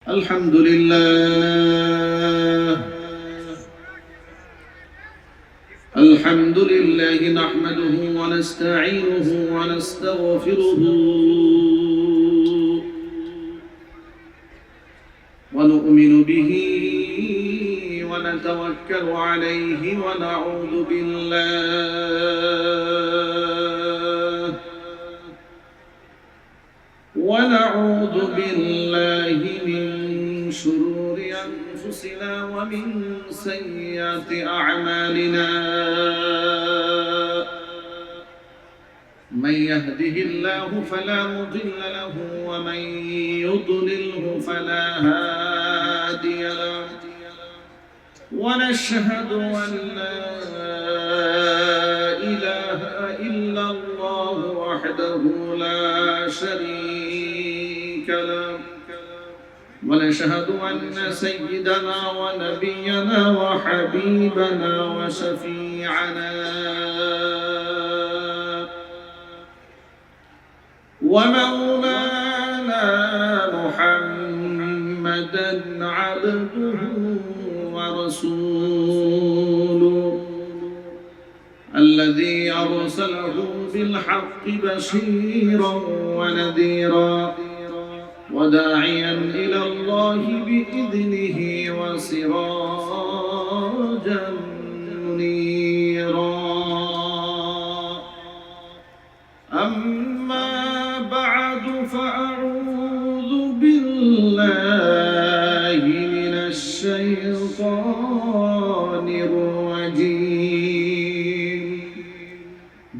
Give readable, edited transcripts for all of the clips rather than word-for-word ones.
الحمد لله نحمده ونستعينه ونستغفره ونؤمن به ونتوكل عليه ونعوذ بالله من شرور أنفسنا ومن سيئات أعمالنا من يهده الله فلا مضل له ومن يضلله فلا هادي له ونشهد أن لا إله إلا الله وحده لا شريك له ونشهد أن سيدنا ونبينا وحبيبنا وشفيعنا ومولانا محمدا عبده ورسوله الذي أرسله بالحق بشيرا ونذيرا وداعيا إلى الله بإذنه وسراجا منيرا أما بعد فأعوذ بالله من الشيطان الرجيم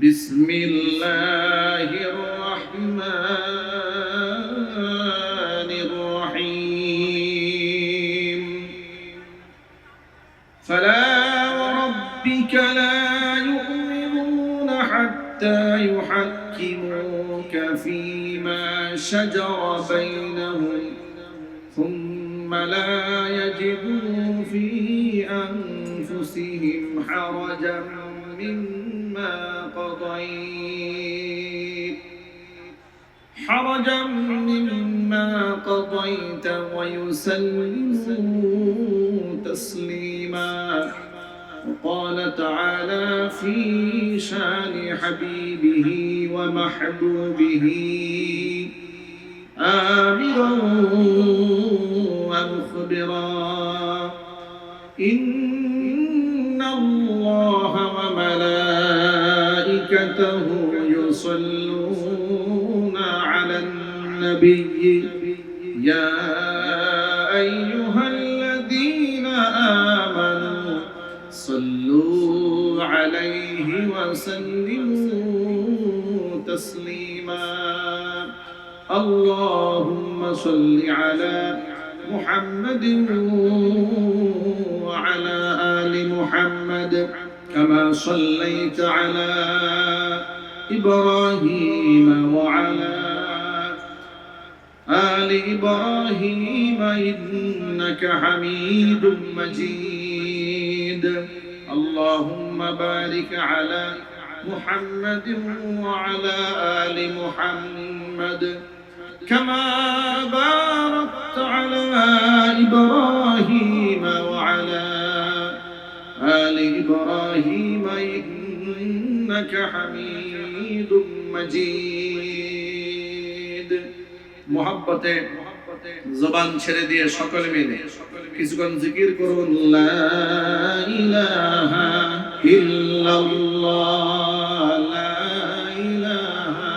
بسم الله الرحمن الرحيم فلا وربك لا يؤمنون حتى يحكموك فيما شجر بينهم ثم لا يجدوا في أنفسهم حرجا مما قضيت ويسلموا تسليما وقال تعالى في شان حبيبه ومحبوبه آمرا ومخبرا إن الله وملائكته يصلون على النبي يا أيها الذين آمنوا صلوا عليه وسلموا تسليما اللهم صل على محمد وعلى آل محمد كما صليت على إبراهيم وعلى آل إبراهيم إنك حميد مجيد اللهم بارك على محمد وعلى آل محمد كما باركت على إبراهيم وعلى آل إبراهيم إنك حميد مجيد محبته জবান ছেড়ে দিয়ে সকলে মিলে কিছুক্ষণ জিকির করুন লা ইলাহা ইল্লাল্লাহ লা ইলাহা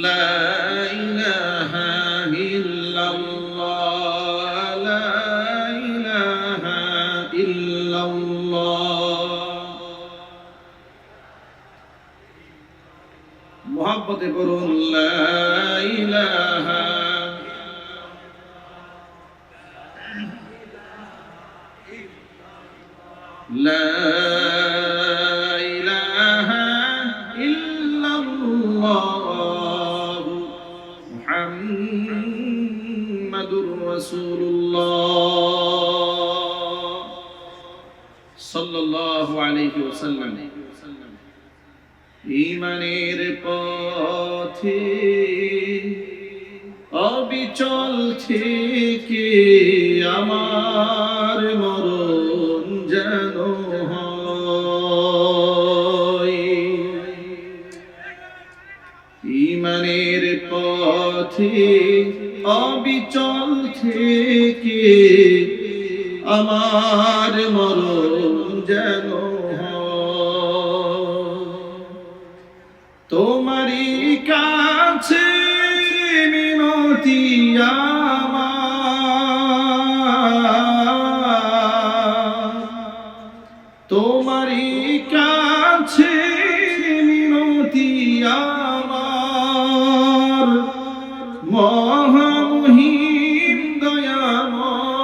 لا إله إلا الله لا إله إلا الله محبت قرون لا إله لا إله إلا الله محمد رسول الله সাল্লাল্লাহু আলাইহি ওয়াসাল্লাম ঈমানের পথে অবিচল থেকে আমার মরণ যেন হয়। ঈমানের পথে অবিচল থেকে আমার মরণ যেন তোমারই কাছে মিনতি আমার, তোমারই কাছে মিনতি আমার, মহামহিম দয়াময়।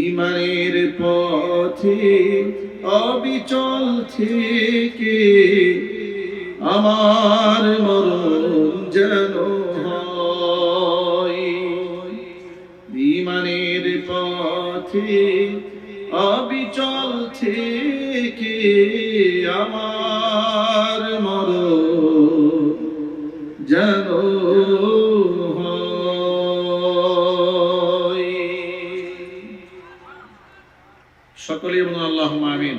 ঈমানের পথে অবিচল থেকে আমার মরণ যেন হয়। ঈমানের পথে অবিচল থেকে আমার মরণ যেন হয়। সকলেই বলুন আল্লাহুম্মা আমিন।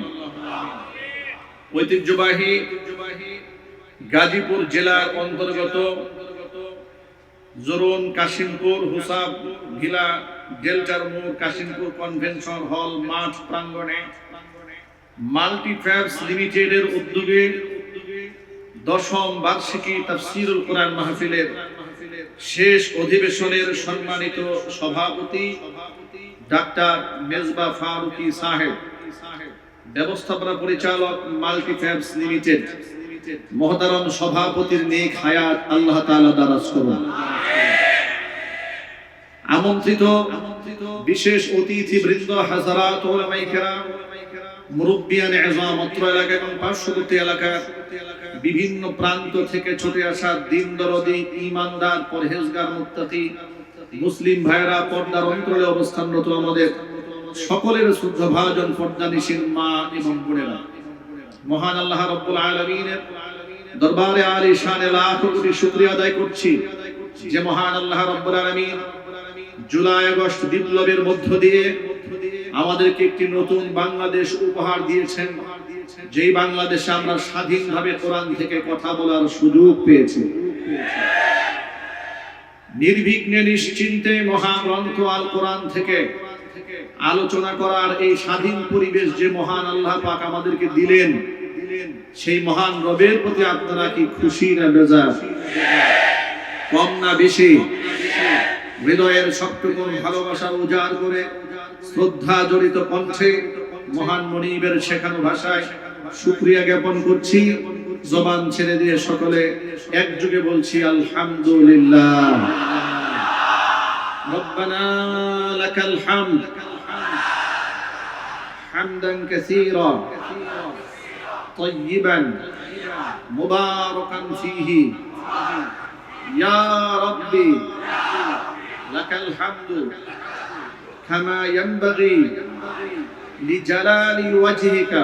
ঐতিহ্যবাহী গাজীপুর জেলার অন্তর্গত জোরন কাশিমপুর হুসাব ভিলা ডেল্টার মোড় কাশিমপুর কনভেনশন হল মাঠ প্রাঙ্গণে মাল্টিফ্যাবস লিমিটেডের উদ্যোগে 10ম বার্ষিকী তাফসীরুল কোরআন মাহফিলের শেষ অধিবেশনের সম্মানিত সভাপতি ডাক্তার মেজবা ফারুকী সাহেব, ব্যবস্থাপনা পরিচালক মাল্টিফ্যাবস লিমিটেড, মহতারাম সভাপতির নেক হায়াত আল্লাহ তাআলা দারাজ করুন। আমন্ত্রিত বিশেষ অতিথি বৃন্দ, হাজারাত উলামায়ে কেরাম, মুরব্বিয়ান ইজাম, অত্র এলাকা এবং পার্শ্ববর্তী এলাকার বিভিন্ন প্রান্ত থেকে ছুটে আসা দিন দরদি, ঈমানদার, পরহেজগার, মুত্তাকি মুসলিম ভাইরা, পর্দার অন্তরালে অবস্থানরত আমাদের সকলের শ্রদ্ধাভাজন পর্দানিশীন মা এবং বোনেরা, মহান আল্লাহ রাব্বুল আলামিনের দরবারে আলিশানে লাখ কোটি শুকরিয়া আদায় করছি যে মহান আল্লাহ রাব্বুল আলামিন জুলাই আগস্ট বিপ্লবের মধ্য দিয়ে আমাদেরকে একটি নতুন বাংলাদেশ উপহার দিয়েছেন, যেই বাংলাদেশে আমরা স্বাধীনভাবে কোরআন থেকে কথা বলার সুযোগ পেয়েছি। নির্বিঘ্নে নিশ্চিন্তে মহাগ্রন্থ আল কোরআন থেকে আলোচনা করার এই স্বাধীন পরিবেশ যে মহান আল্লাহ পাক আমাদেরকে দিলেন, সেই মহান রবের প্রতি আপনারা কি খুশি না বেজার? কম না বেশি? হৃদয়ের সবটুকু ভালোবাসার উজাড় করে শ্রদ্ধা জড়িত কণ্ঠে মহান মনিবের শেখানো ভাষায় শুকরিয়া জ্ঞাপন করছি। জবান ছেড়ে দিয়ে সকলে একযোগে বলছি আলহামদুলিল্লাহ। রব্বানা লাকাল হামদ হামদান কাসীরা তাইয়িবান মুবারাকান ফীহি ইয়া রাব্বি লাকাল হামদু কামা ইয়ানবাগি লিজালালি ওয়াজহিকা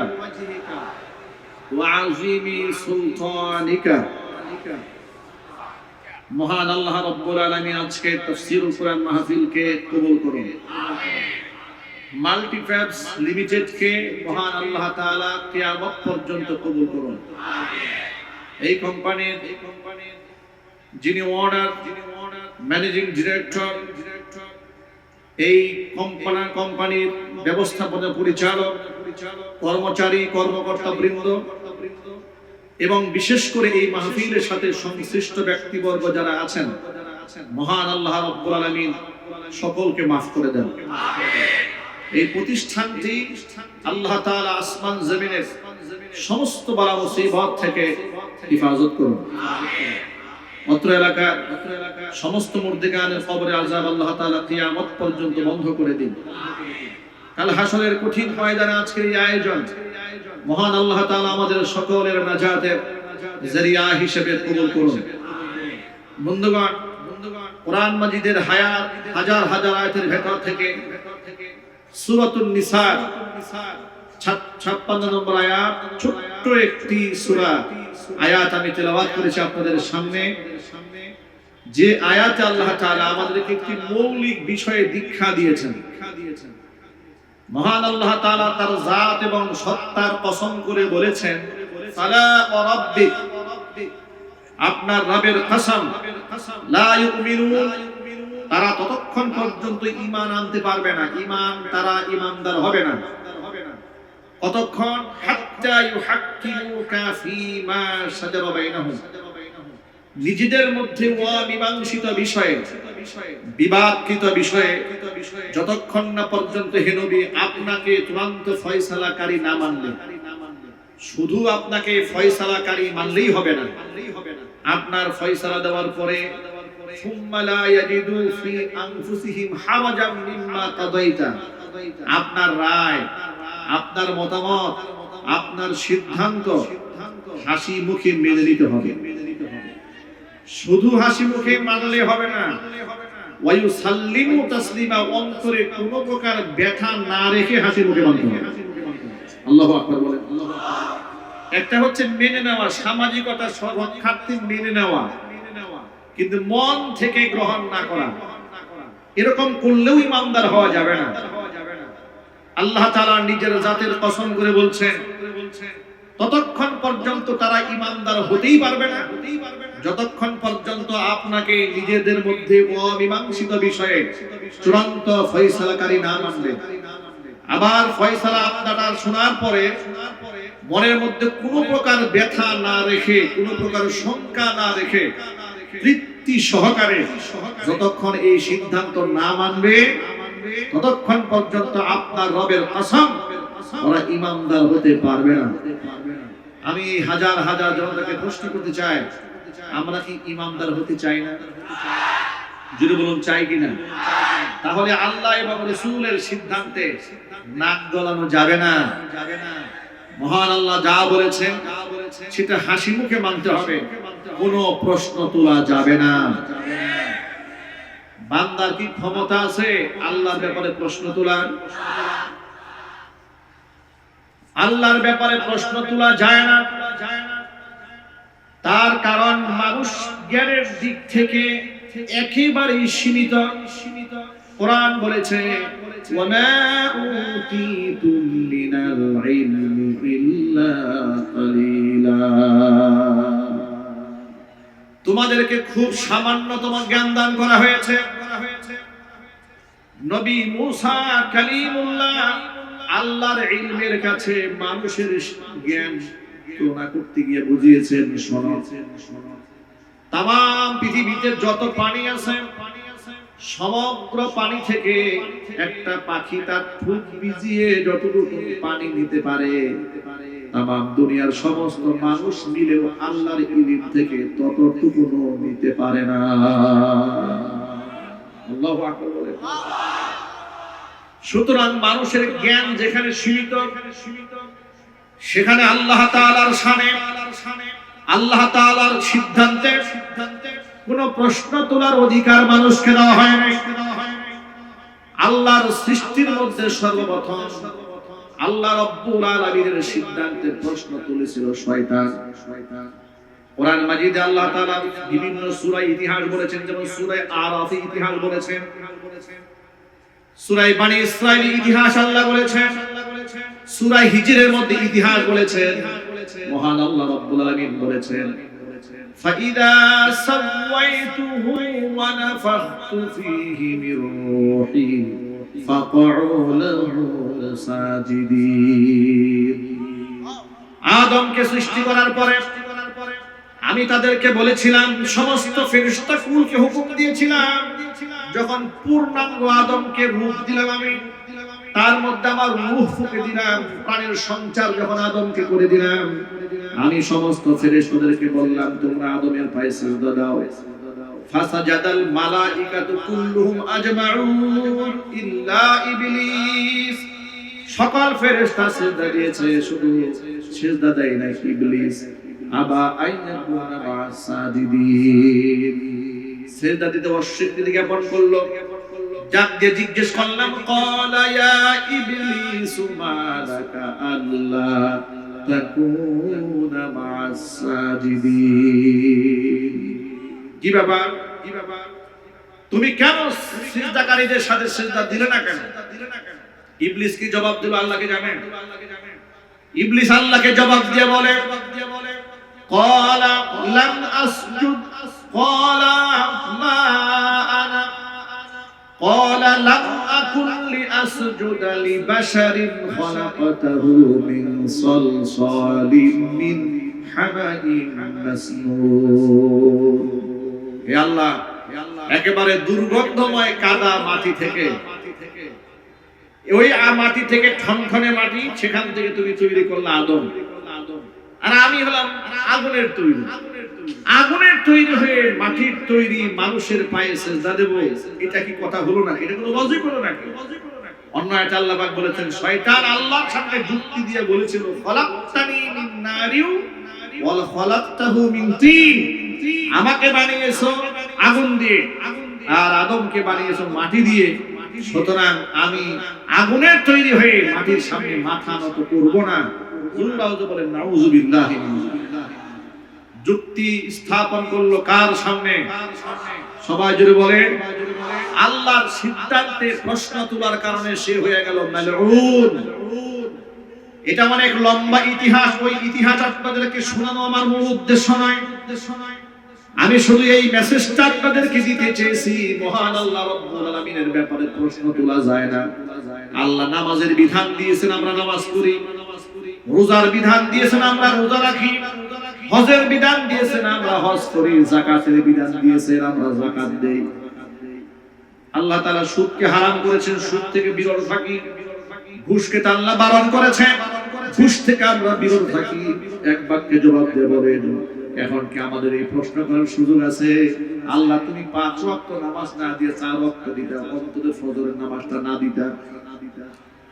ওয়া আযীমি সুলতানিকা। মহান আল্লাহ রাব্বুল আলামিন আজকে তাফসীরুল কোরআন মাহফিলকে কবুল করুন। মাল্টিফ্যাবস লিমিটেডকে মহান আল্লাহ তাআলা কিয়ামত পর্যন্ত কবুল করুন। এই কোম্পানির যিনি ওনার, ম্যানেজিং ডিরেক্টর, এই কোম্পানির ব্যবস্থাপনা পরিচালক, কর্মচারী, কর্মকর্তা বৃন্দ এবং বিশেষ করে এই মাহফিলের সাথে সংশ্লিষ্ট ব্যক্তিবর্গ যারা আছেন, মহান আল্লাহ রাব্বুল আলামিন সকলকে মাফ করে দেন। এই প্রতিষ্ঠানটি আল্লাহ তাআলা আসমান জমিনের সমস্ত বালা মুসিবত থেকে হিফাজত করুন। অত্র এলাকার সমস্ত মুর্দিগানের কবরে আযাব আল্লাহ তাআলা কিয়ামত পর্যন্ত বন্ধ করে দিন। কাল হাসরের কঠিন ময়দানে আজকের এই আয়োজন মহান আল্লাহ তাআলা আমাদের সকলের নাজাতের জরিয়া হিসেবে কবুল করুন। বন্ধুগণ, কোরআন মাজিদের হাজার হাজার আয়াতের ভেতর থেকে সূরাতুন নিসা 56 নম্বর আয়াত, ছোট্ট একটি সূরা আয়াত আমি তেলাওয়াত করেছি আপনাদের সামনে। যে আয়াতে আল্লাহ তাআলা আমাদেরকে একটি মৌলিক বিষয়ে দীক্ষা দিয়েছেন। মহান আল্লাহ তাআলা তার জাত এবং সত্তার কসম করে বলেছেন, ফালা ওয়া রাব্বিক, আপনার রবের কসম, লা ইউমিনুন, তারা ততক্ষণ পর্যন্ত ঈমান আনতে পারবে না, তারা ঈমানদার হবে না। কতক্ষণ? হাত্তা ইউহাক্কিমুকা ফীমা শাজারা বাইনাহুম, নিজেদের মধ্যে অমীমাংসিত বিষয়ে, বিবাদকৃত বিষয়ে যতক্ষণ না পর্যন্ত হে নবী আপনাকে চূড়ান্ত ফয়সালাকারী না মানলে, শুধু আপনাকে ফয়সালাকারী মানলেই হবে না, আপনার ফয়সালা দেওয়ার পরে সুম্মা লা ইয়াজিদু ফি আনফুসিহিম হারাজাম মিম্মা কাদাইতা, আপনার রায়, আপনার মতামত, আপনার সিদ্ধান্ত হাসি মুখে মেনে নিতে হবে। শুধু হাসি মুখে মানলে হবে না, ওয়ায়ুসাল্লিমু তাসলিমা, অন্তরে কোনো প্রকার ব্যথা না রেখে হাসি মুখে মানতে হবে। আল্লাহু আকবার বলেন। একটা হচ্ছে মেনে নেওয়া, সামাজিকতা সর্বক্ষার্থে মেনে নেওয়া, কিন্তু মন থেকে গ্রহণ না করা, এরকম করলেও ঈমানদার হওয়া যাবে না। আল্লাহ তাআলা নিজের জাতের কসম করে বলছেন, ততক্ষণ পর্যন্ত তারা ঈমানদার হতেই পারবে না যতক্ষণ পর্যন্ত আপনাকে নিজেদের মধ্যে অমীমাংসিত বিষয়ে চূড়ান্ত ফয়সালাকারী না মানবে। আবার ফয়সালা আপনারা শোনার পরে মনের মধ্যে কোনো প্রকার ব্যথা না রেখে, কোনো প্রকার শঙ্কা না রেখে তৃপ্তি সহকারে যতক্ষণ এই সিদ্ধান্ত না মানবে ততক্ষণ পর্যন্ত আপনার রবের কসম ওরা ঈমানদার হতে পারবে না। আমি হাজার হাজার জনতাকে প্রশ্ন করতে চাই, আমরা কি ঈমানদার হতে চাই না? যদি বলুন চাই কিনা? তাহলে আল্লাহ এবং রাসূলের সিদ্ধান্তে নাক গলানো যাবে না। মহান আল্লাহ যা বলেছেন সেটা হাসি মুখে মানতে হবে, কোনো প্রশ্ন তোলা যাবে না। বান্দার কি ক্ষমতা আছে আল্লাহর ব্যাপারে প্রশ্ন তোলার? আল্লাহর ব্যাপারে প্রশ্ন তোলা যায় না। তার কারণ মানুষ জ্ঞানের দিক থেকে একেবারেই সীমিত। কোরআন বলেছে, ওয়ামা উতীতুম মিনাল ইলমি ইল্লা কালিলা, তোমাদেরকে খুব সামান্যতম জ্ঞান দান করা হয়েছে। নবী মূসা কালিমুল্লাহ আল্লাহর ইলমের কাছে মানুষের জ্ঞান তুলনা করতে গিয়ে বুঝিয়েছেন, শোনো, তাম পৃথিবীতে যত পানি আছে সমগ্র পানি থেকে একটা পাখি তার ঠোঁট ভিজিয়ে যতটুকু পানি নিতে পারে, তাম দুনিয়ার সমস্ত মানুষ মিলেও আল্লাহর ইলম থেকে ততটুকু নিতে পারে না। আল্লাহু আকবার বলে। সুতরাং মানুষের জ্ঞান যেখানে সীমিত সেখানে আল্লাহ তাআলার শানে, আল্লাহ তাআলার সিদ্ধান্তে কোন প্রশ্ন তোলার অধিকার মানুষকে দেওয়া হয় নাই। আল্লাহর সৃষ্টির মধ্যে সর্বপ্রথম আল্লাহ রাব্বুল আলামিনের সিদ্ধান্তের প্রশ্ন তুলেছিল শয়তান। কোরআন মাজিদে আল্লাহ তাআলা বিভিন্ন সূরায় ইতিহাস বলেছেন, যেমন সূরা আরাফে ইতিহাস বলেছেন, সূরা বনী ইসরাঈল ইতিহাস আল্লাহ বলেছেন, সূরা হিজরের মধ্যে ইতিহাস বলেছেন। মহান আল্লাহ রাব্বুল আলামিন বলেছেন, ফাইদা সাওয়াইতুহু ওয়া নাফাখতু ফীহি মির রূহি ফাকউ লাহু সাজিদিন। আদমকে সৃষ্টি করার পরে আমি তাদেরকে বলেছিলাম, সমস্ত ফেরেশতাকুলকে হুকুম দিয়েছিলাম, যখন পূর্ণাঙ্গ আদমকে রূহ দিলাম আমি, তার মধ্যে আমার রূহ ফুঁকে দিলাম, প্রাণের সঞ্চার যখন আদমকে করে দিলাম, আমি সমস্ত ফেরেশতাদেরকে বললাম তোমরা আদমের পায়ে সিজদা দাও। ফাসাজাদাল মালাইকাতু কুল্লুহুম আজমাউন ইল্লা ইবলিস, সকল ফেরেশতা সিজদা দিয়েছে, শুধু সিজদা দেয় না ইবলিস। আবা আইয়াকুনা মা'আস-সাজিদিন, সিজদা দিতে অস্বীকৃতি জ্ঞাপন করলো। ডাক দিয়ে জিজ্ঞেস করলাম, ক্বালা ইয়া ইবলিসু মা লাকা আল্লা তাকুনা মা'আস সাজিদিন। কি ব্যাপার, তুমি কেন সিজদাকারীদের সাথে সিজদা দিলে না কেন? ইবলিস কি জবাব দিল আল্লাহকে জানেন? ইবলিস আল্লাহকে জবাব দিয়ে বলে, ক্বালা লাম আসজুদ ক্বালা মা আনা ক্বালা লাম আকুন লিআসজুদা লিবাশারিন খালাকতাহু মিন সালসালিম মিন হামাইন মাসনুন। হে আল্লাহ, একেবারে দুর্গন্ধময় কাদা মাটি থেকে, ওই মাটি থেকে ঠনঠনে মাটি, সেখান থেকে তুমি তৈরি করলে আদম, আর আমি হলাম আগুনের তৈরি। আগুনের তৈরি হয়ে মাটির তৈরি মানুষের পায়ে সিজদা দেব, এটা কি কথা হলো না? এটা কোনো লজিক হলো নাকি? অন্য আয়াতে আল্লাহ পাক বলেছেন, শয়তান আল্লাহর সামনে যুক্তি দিয়ে বলেছিল, খলাকতানি মিন নারিউ ওয়াল খলাকতাহু মিন তিন। আমাকে বানিয়েছো আগুন দিয়ে, আর আদমকে বানিয়েছো মাটি দিয়ে, সুতরাং আমি আগুনের তৈরি হয়ে মাটির সামনে মাথা নত করব না। বলেন নাউযুবিল্লাহি মিন যালিক। যুক্তি স্থাপন করলো কার সামনে? সবাই জুড়ে বলেন, আল্লাহর সিদ্ধান্তে প্রশ্ন তোলার কারণে সে হয়ে গেল মালউন। এটা অনেক লম্বা ইতিহাস, ওই ইতিহাস আপনাদেরকে শোনানো আমার মূল উদ্দেশ্য নয়। আমি শুধু এই মেসেজটা আপনাদেরকে দিতে চেয়েছি, মহান আল্লাহ রাব্বুল আলামিনের ব্যাপারে প্রশ্ন তোলা যায় না। আল্লাহ নামাজের বিধান দিয়েছেন, আমরা নামাজ পড়ি। রোজার বিধান দিয়েছেন, আমরা রোজা রাখি। হজের বিধান দিয়েছেন, আমরা হজ করি। যাকাতের বিধান দিয়েছেন, আমরা যাকাত দেই। আল্লাহ তাআলা সুদকে হারাম করেছেন, সুদ থেকে বিরত থাকি। ঘুষকে তো আল্লাহ বারণ করেছেন, ঘুষ থেকে আমরা বিরত থাকি। এক বাক্যে জবাব দিয়ে বলেন, এখন কি আমাদের এই প্রশ্ন করার সুযোগ আছে? আল্লাহ, তুমি 5 ওয়াক্ত নামাজ না দিয়ে 4 ওয়াক্ত দিতা, অন্তত ফজরের নামাজটা না দিতা।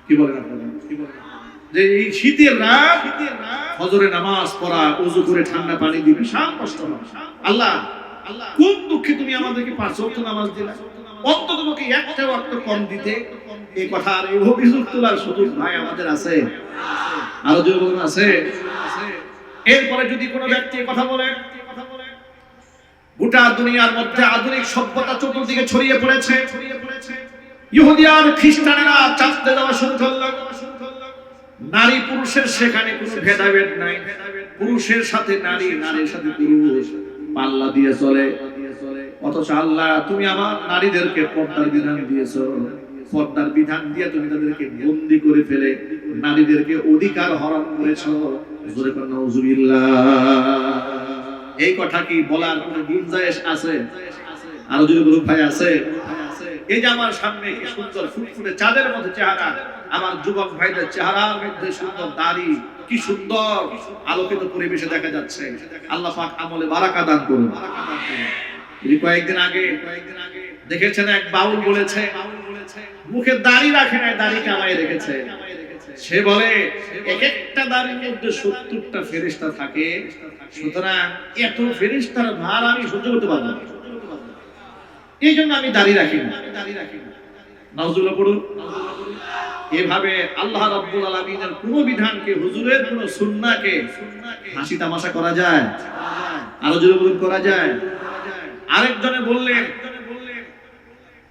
কি বলেন আপনারা? যে এই শীতের রাত ফজরের নামাজ পড়া, ওযু করে ঠান্ডা পানি দিয়ে বিশাল কষ্ট হয়। আল্লাহ, কোন দুঃখে তুমি আমাদেরকে 5 ওয়াক্ত নামাজ দিলা? অন্তত পক্ষে একটা ওয়াক্ত কম দিতে। এই কথা আর এই অভিযোগ তোলার সুযোগ ভাই আমাদের আছে? আরো যে বলুন আছে। এরপরে যদি কোনো ব্যক্তি কথা বলে, গোটা দুনিয়ার মধ্যে আধুনিক সভ্যতা চতুর্দিকে ছড়িয়ে পড়েছে, ইহুদি আর খ্রিস্টানেরা চাঁদতে যাওয়া শুরু করলো। নারী পুরুষের সেখানে কোনো ভেদাভেদ নাই, পুরুষের সাথে নারী, নারীর সাথে পুরুষ পাল্লা দিয়ে চলে। অথচ আল্লাহ, তুমি আমার নারীদেরকে পর্দার বিধান দিয়েছো। পর্দার বিধান দিয়ে তুমি তাদেরকে বন্দী করে ফেলে নারীদেরকে অধিকার হরণ করেছো। জোরে বলেন নাউযুবিল্লাহ। এই কথা কি বলার কোনো গুঞ্জাইশ আছে? আরো যদি বলুন ভাই আছে? এই যে আমার সামনে কি সুন্দর ফুটফুটে চাঁদের মতো চেহারা, আমার যুবক ভাইদের চেহারার মধ্যে সুন্দর দাড়ি, কি সুন্দর আলোকিত পরিবেশে দেখা যাচ্ছে। আল্লাহ পাক আমলে বারাকা দান করুন। এই কয়েকদিন আগে দেখেছেন এক বাউল বলেছে, মুখে দাড়ি রাখে নাই, দাড়ি কামাই রেখেছে। সে বলে এক একটা দাড়ির মধ্যে 70টা ফেরেশতা থাকে, সুতরাং এত ফেরেশতার ভার আমি সহ্য করতে পারবো না, এই জন্য আমি দাড়ি রাখি না। নাউজুবিল্লাহ পড়ুন। এভাবে আল্লাহ রাব্বুল আলামিনের কোন বিধানকে, হুজুরের কোন সুন্নাহকে হাসি তামাশা করা যায়? আরো জোরে বলুন, করা যায়? আরেকজনে বললেন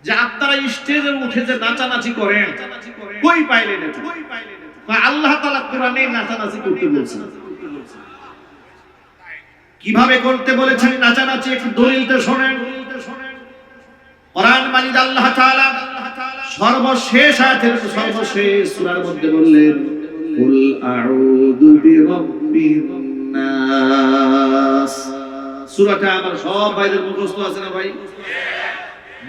যে আপনারা স্টেজে উঠে যে নাচানাচি করেন, কই পাইলেন এটা? আল্লাহ তাআলা কোরআনে নাচানাচি করতে বলেছেন। কিভাবে করতে বলেছেন নাচানাচি? একটু দলিলটা শুনেন। কোরআন মাজিদ আল্লাহ তাআলা সর্বশেষ আয়াতের সর্বশেষ সূরার মধ্যে বললেন, কুল আউযু বিরাব্বিন নাস। সূরাটা আমার সব ভাইদের মুখস্থ আছে না ভাই?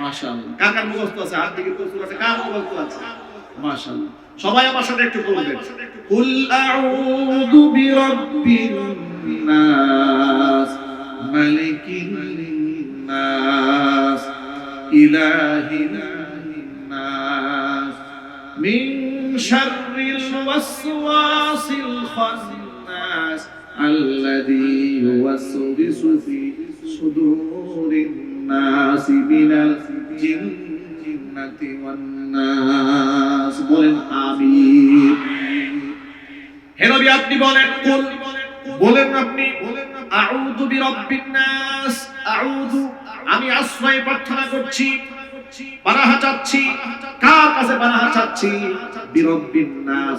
মাশাআল্লাহ। কার মুখস্থ আছে? হাত দিকে তো সূরাটা কার মুখস্থ আছে? মাশাআল্লাহ। সবাই আমার সাথে একটু বলবেন, কুল আউযু বিরাব্বিন নাস মালিকিন নাস ইলাহিন নাস মিন শাররিল ওয়াসওয়াসিল খান্নাস আল্লাযী ইউওয়াসওয়িসু ফি সুদুরিন নাসি মিনাল জিন্নাতি ওয়ান নাস। বলেন আমিন। হে নবী আপনি বলেন, কুল বলেন আপনি, আউযু বিরাব্বিন নাস, আউযু আমি আশ্রয় প্রার্থনা করছি, পানাহ চাচ্ছি। কার কাছে পানাহ চাচ্ছি? বিরাব্বিন নাস,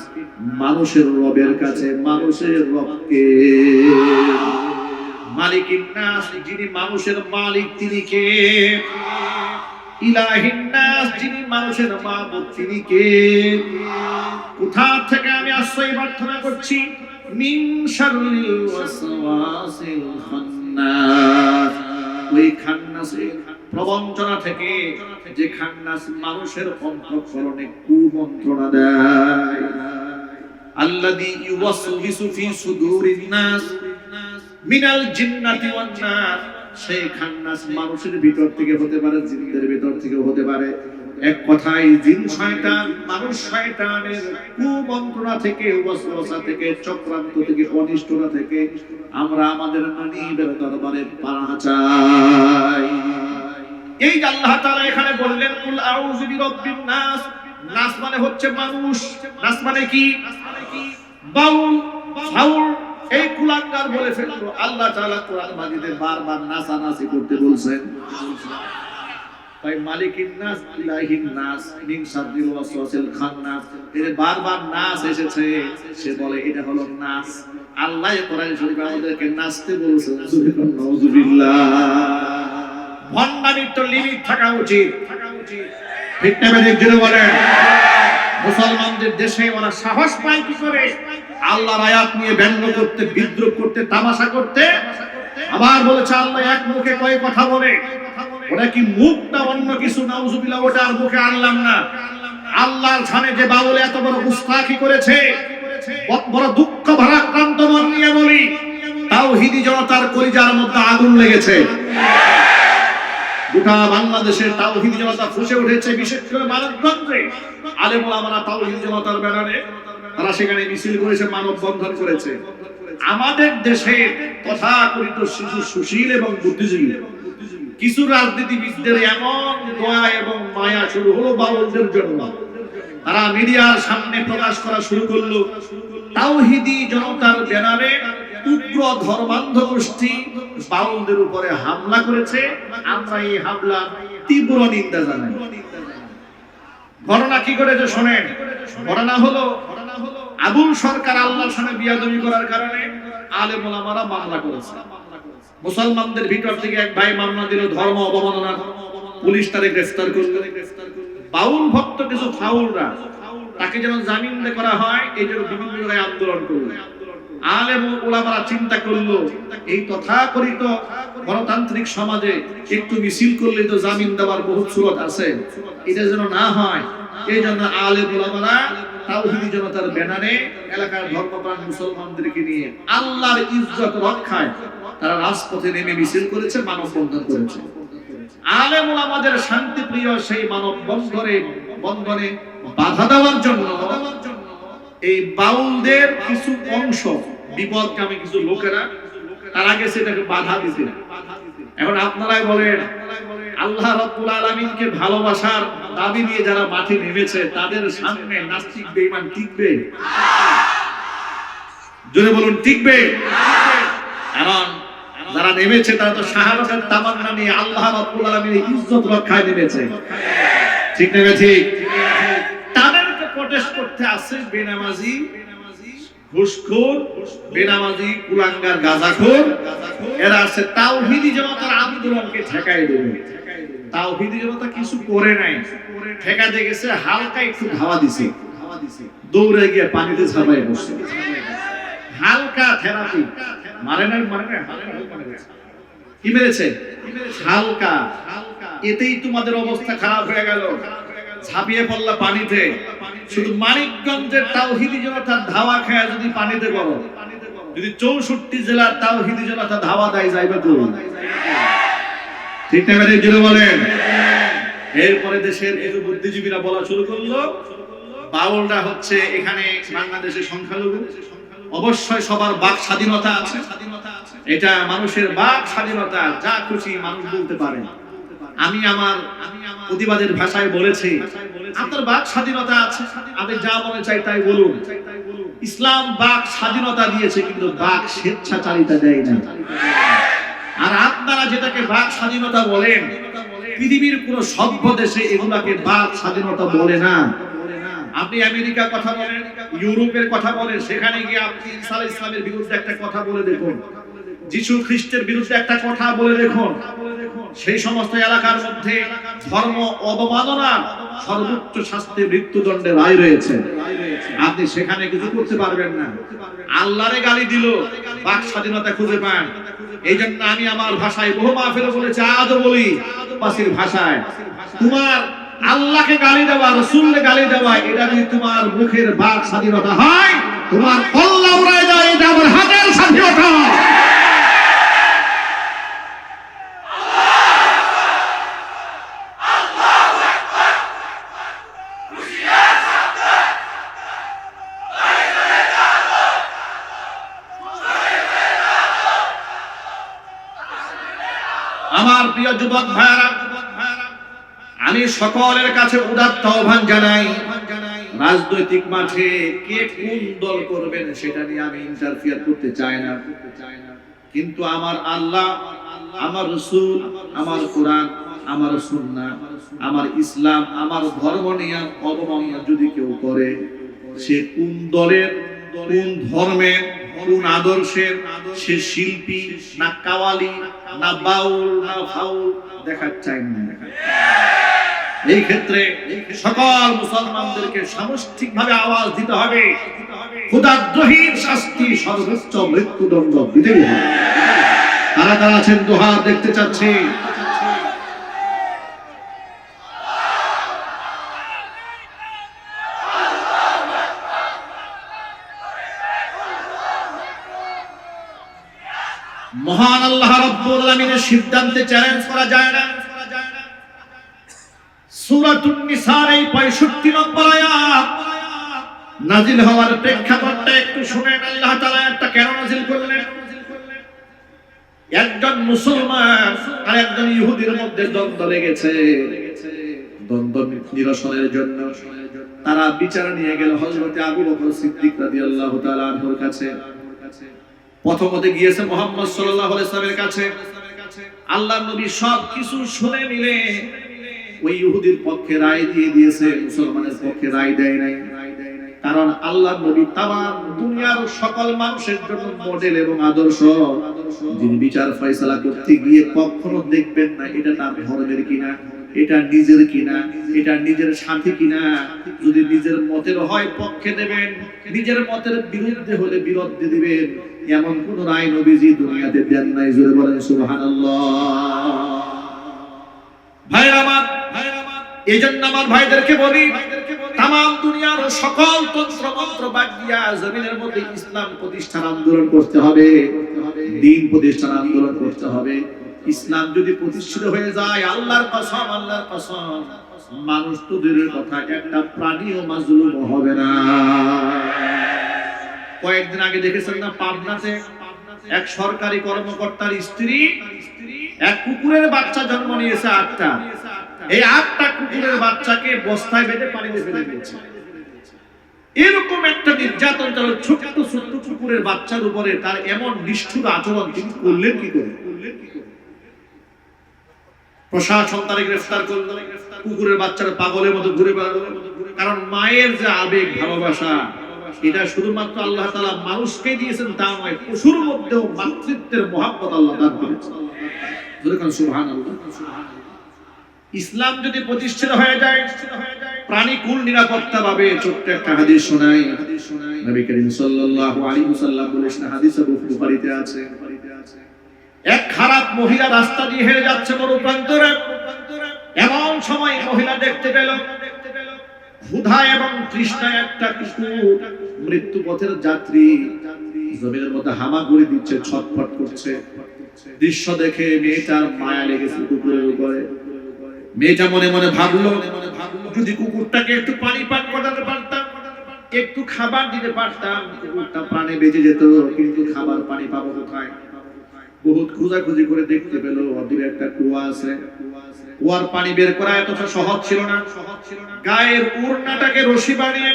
মানুষের রবের কাছে। মানুষের রবকে। মালিকিন নাস, যিনি মানুষের মালিক তিনি কে? ইলাহিন নাস, যিনি মানুষের মাবুদ তিনি কে? কোথা থেকে আমি আশ্রয় প্রার্থনা করছি? মিন শাররিল ওয়াসওয়াসিল খান্নাস, ওই খান্নাসের প্রবঞ্চনা থেকে, যে খান্নাস মানুষের অন্তঃকরণে কুমন্ত্রণা দেয়। আল্লাযী ইউওয়াসওয়িসু ফি সুদুরিন নাস মিনাল জিন্নাতি ওয়ান নাস, সেই খান্নাস মানুষের ভিতর থেকে হতে পারে, জিনদের ভিতর থেকে হতে পারে। এক কথায় জিন শয়তান, মানুষ শয়তানের কুমন্ত্রণা থেকে, ওয়াসওয়াসা থেকে, চক্রান্ত থেকে, অনিষ্টতা থেকে আমরা আমাদের নবীর দরবারে পানাহ চাই। এই যে আল্লাহ তাআলা এখানে বললেন কুল আউযু বিরাব্বিন নাস, নাস মানে হচ্ছে মানুষ। নাস মানে কি? বাউল ফাউল এই কুলাঙ্গার বলে ফেললো। আল্লাহ তাআলা কোরআন মাজিদে বারবার নাসানাসি করতে বলছেন। তাই মালিকিন নাস, ইলাহিন নাস, মিন শাররিল ওয়াসওয়াসিল খান্নাস, এর বারবার নাস এসেছে। সে বলে এটা হলো নাস। আল্লাহ কোরআন শরীফে আমাদেরকে নাচতে বলেছেন। সুবহানাল্লাহ। ভণ্ডামির তো লিমিট থাকা উচিত। ঠিক না বেঠিক জোরে বলেন। মুসলমানদের দেশে ওরা সাহস পায় কি করে আল্লাহর আয়াত নিয়ে ব্যঙ্গ করতে, বিদ্রোহ করতে, তামাশা করতে? আবার বলেছে আল্লাহ এক মুখে কয় কথা বলে। ওটা কি মুখ না অন্য কিছু? নাউজুবিল্লাহ, ওটা আর মুখে আনলাম না। আল্লাহর জানে যে বাউলে এত বড় গুস্তাখি করেছে, বড় দুঃখ ভারাক্রান্ত মন নিয়ে বলি, তাওহীদি জনতার কলিজার মধ্যে আগুন লেগেছে। গোটা বাংলাদেশের তাওহীদি জনতা ফুঁসে উঠেছে, বিশেষ করে মানবগঞ্জে আলেম ওলামারা তাওহীদি জনতার ব্যানারে তারা সেখানে মিছিল করেছে, মানববন্ধন করেছে। আমাদের দেশের তথাকথিত শিশু সুশীল এবং বুদ্ধিজীবী কিছু রাজনীতিবিদদের এমন দয়া এবং মায়া শুরু হলো বাউলদের জন্য। তারা মিডিয়ার সামনে প্রকাশ করা শুরু করলো তাওহীদি জনতার ব্যানারে উগ্র ধর্মান্ধ গোষ্ঠী বাউলদের উপরে হামলা করেছে। আমরা এই হামলা তীব্র নিন্দা জানাই। ঘটনা কি করেছে শোনেন। ঘটনা হলো আবুল সরকার আল্লাহর সামনে বিয়াদবি করার কারণে আলেম ওলামারা মামলা করেছে। মুসলমানদের ভিতর থেকে এক ভাই মামলা দিল ধর্ম অবমাননা। পুলিশ তারে গ্রেফতার করলো। বাউল ভক্ত কিছু ফাউলরা তাকে যেন জামিন করা হয় এই জন্য বিভিন্ন জায়গায় আন্দোলন করলো। আলেম ওলামারা চিন্তা করলো এই তথাকথিত গণতান্ত্রিক সমাজে একটু মিছিল করলে তো জামিন দেওয়ার বহুত সুরত আছে, এটা যেন না হয়। এই জন্য আলেম ওলামারা তাওহীদি জনতার ব্যানারে এলাকার ধর্মপ্রাণ মুসলমানদেরকে নিয়ে আল্লাহর ইজ্জত রক্ষায় তারা রাজপথে নেমে মিছিল করেছে, মানববন্ধন করেছে। আলেম ওলামাদের শান্তিপ্রিয় সেই মানববন্ধনে বাধা দেওয়ার জন্য এই বাউলদের কিছু অংশ, বিপদকামী কিছু লোকেরা তারা গেছে এটাকে বাধা দিতে। এখন আপনারাই বলেন আল্লাহ রাব্বুল আলামিনকে ভালোবাসার দাবি নিয়ে যারা মাঠে নেমেছে তাদের সামনে নাস্তিক বেঈমান টিকবে? জোরে বলুন টিকবে? কারণ যারা নেমেছে তারা তো শাহাদাতের তামান্না নিয়ে আল্লাহ রাব্বুল আলামিনের ইজ্জত রক্ষায় নেমেছে। ঠিক না ঠিক? তাদেরকে প্রটেস্ট করতে আসে বেনামাজি, ঘুষখোর, বেনামাজি, কুলাঙ্গার, গাঁজাখোর। এরা আছে তাওহীদি জনতার আন্দোলনকে ঠেকাই দেবে। তাওহীদি জনতা কিছু করে নাই, ঠেকাতে গেছে, হালকা একটু ধাওয়া দিছে, দৌড়ে গিয়ে পানিতে ঝাঁপায় বসছে। হালকা থেরাপি মারে না, কি মেরেছে? হালকা। এতেই তোমাদের অবস্থা খারাপ হয়ে গেল, ঝাঁপিয়ে পড়লা পানিতে। শুধু মানিকগঞ্জের তাওহীদি জনতার ধাওয়া খেয়ে যদি পানিতে পড়ো, যদি 64 জেলার তাওহীদি জনতা ধাওয়া দেয় যাইবে তো? ঠিক না বেঠিক জোরে বলেন। এরপরে দেশের এই বুদ্ধিজীবীরা বলা শুরু করলো বাউলরা হচ্ছে এখানে বাংলাদেশের সংখ্যালঘু, অবশ্যই সবার বাক স্বাধীনতা আছে, এটা মানুষের বাক স্বাধীনতা, যা খুশি মানুষ বলতে পারে। আমি আমার প্রতিবাদের ভাষায় বলেছি, আপনার বাক স্বাধীনতা আছে, আপনি যা মনে চাই তাই বলুন। ইসলাম বাক স্বাধীনতা দিয়েছে, কিন্তু বাক স্বেচ্ছাচারিতা দেয় না। আর আপনারা যেটাকে বাক স্বাধীনতা বলেন, পৃথিবীর কোন সভ্য দেশে এগুলাকে বাক স্বাধীনতা বলে না। আপনি আমেরিকার কথা বলেন, ইউরোপের কথা বলেন, সেখানে গিয়ে আপনি ঈসা আলাইহিস ইসলামের বিরুদ্ধে একটা কথা বলে দেখুন, যিশু খ্রিস্টের বিরুদ্ধে একটা কথা বলে দেখুন, সেই সমস্ত এলাকার মধ্যে ধর্ম অবমাননার সর্বোচ্চ শাস্তি মৃত্যুদণ্ডের রায় রয়েছে। আপনি সেখানে কিছু করতে পারবেন না। আল্লাহরে গালি দিল, বাক স্বাধীনতা খুঁজে পান। এই জন্য আমি আমার ভাষায় বহু মাহফিলে বলেছি, আজও বলি পাসির ভাষায়, তোমার আল্লাহকে গালি দেওয়া, রাসূলকে গালি দেওয়া, এটা যদি তোমার মুখের বাক স্বাধীনতা হয়, তোমার কল্লা উড়ে যায়, এটা আমার হাতের স্বাধীনতা। আমার প্রিয় যুবক ভাইরা, আমি সকলের কাছে উদাত্ত আহ্বান জানাই, রাজনৈতিক মাঠে কে কোন দল করবেন সেটা নিয়ে আমি ইন্টারফিয়ার করতে চাই না। কিন্তু আমার আল্লাহ, আমার রাসূল, আমার কোরআন, আমার সুন্নাহ, আমার ইসলাম, আমার ধর্ম নিয়ে অবমাননা যদি কেউ করে, সে কোন দলের, কোন ধর্মের, কোন আদর্শের, সে শিল্পী না কাওয়ালি না বাউল না ফাউল দেখা চাই না। এই ক্ষেত্রে সকল মুসলমানদেরকে সামষ্টিকভাবে আওয়াজ দিতে হবে, খোদাদ্রোহীর শাস্তি সর্বোচ্চ মৃত্যুদণ্ড দিতেই হবে। কারা কারা আছেন দোহার দেখতে চাচ্ছি? মহান আল্লাহ রাব্বুল আলামিনের সিদ্ধান্তে চ্যালেঞ্জ করা যায় না। সূরাতুন নিসার এই 65 নম্বর আয়াত নাযিল হওয়ার প্রেক্ষাপটটা একটু শুনেন। আল্লাহ তাআলা একটা কেন নাযিল করলেন? একজন মুসলমান আর একজন ইহুদির মধ্যে দ্বন্দ্ব লেগেছে। দ্বন্দ্ব নিরসনের জন্য তারা বিচার নিয়ে গেল হযরত আবু বকর সিদ্দিক রাদিয়াল্লাহু তাআলা আনহুর কাছে। প্রথমতে গিয়েছে মুহাম্মদ সাল্লাল্লাহু আলাইহি ওয়াসাল্লামের কাছে। আল্লাহর নবী সবকিছু শুনে নিলে ওই ইহুদির পক্ষে রায় দিয়ে দিয়েছে, মুসলমানের পক্ষে রায় দেয় নাই। কারণ আল্লাহর নবী তামাম দুনিয়ার সকল মানুষের জন্য মডেল এবং আদর্শ। যিনি বিচার ফয়সালা করতে গিয়ে কখনো দেখবেন না এটা তার ধর্মের কিনা, এটা নিজের কিনা, এটা নিজের সাথী কিনা। যদি নিজের মতের হয় পক্ষে দেবেন, নিজের মতের বিরুদ্ধে হলে বিরুদ্ধে দিবেন। এমন কোন রায় নবীজি দুনিয়াতে দেন নাই। জোরে বলেন সুবহানাল্লাহ। ভাইরা আমার, এইজন্য আমার ভাইদেরকে বলি, তামাম দুনিয়ার সকল তন্ত্র মন্ত্র বাদ দিয়া জমিনের মধ্যে ইসলাম প্রতিষ্ঠার আন্দোলন করতে হবে, দ্বীন প্রতিষ্ঠার আন্দোলন করতে হবে। ইসলাম যদি প্রতিষ্ঠিত হয়ে যায়, আল্লাহর কসম, আল্লাহর কসম, মানুষ তো দূরের কথা, একটা প্রাণীও মাজলুম হবে না। কয়েকদিন আগে দেখেছেন না, পাবনাতে এক সরকারি কর্মকর্তার স্ত্রী এক কুকুরের বাচ্চা জন্ম নিয়েছে 8টা। এই 8টা কুকুরের বাচ্চাকে বস্তায় বেঁধে পানিতে ফেলে দিয়েছে। এরকম একটা নির্যাতন তার ছোট্ট ছোট্ট কুকুরের বাচ্চার উপরে, তার এমন নিষ্ঠুর আচরণ তিনি করলেন কি করে? প্রশাসন তারে গ্রেফতার করল। কুকুরের বাচ্চারা পাগলের মতো ঘুরে বেড়ালো। কারণ মায়ের যে আবেগ, ভালোবাসা, এটা শুধুমাত্র আল্লাহ তাআলা মানুষকে দিয়েছেন তা নয়, পশুর মধ্যেও মাতৃত্বের মহব্বত আল্লাহ দান করেছেন। সুবহানাল্লাহ। ইসলাম যদি প্রতিষ্ঠিত হয়ে যায়, প্রাণীকুল নিরাপত্তা পাবে। ছোট্ট একটা হাদিস শোনাই। নবী করিম সাল্লাল্লাহু আলাইহি ওয়াসাল্লাম বলেছেন, হাদিস বুখারীতে আছে, এক খারাপ মহিলা রাস্তা দিয়ে হেঁটে যাচ্ছে মরু প্রান্তরে। এমন সময় মহিলা দেখতে পেল ক্ষুধা এবং তৃষ্ণায় একটা কুকুর, মৃত্যু পথের যাত্রী, জমিনের মধ্যে হামাগুড়ি দিচ্ছে, ছটফট করছে। দৃশ্য দেখে মেয়েটার মায়া লেগেছে কুকুরের উপরে। মেয়েটা মনে মনে ভাবলো, যদি কুকুরটাকে একটু পানি পান করাতে পারতাম, একটু খাবার দিতে পারতাম, কুকুরটা প্রাণে বেঁচে যেত। কিন্তু খাবার পানি পাবো কোথায়? বহুত খোঁজাখুঁজি করে দেখতে পেল অদূরে একটা কুয়া আছে। কুয়ার পানি বের করা এত সহজ ছিল না। গায়ের উড়নাটাকে রশি বানিয়ে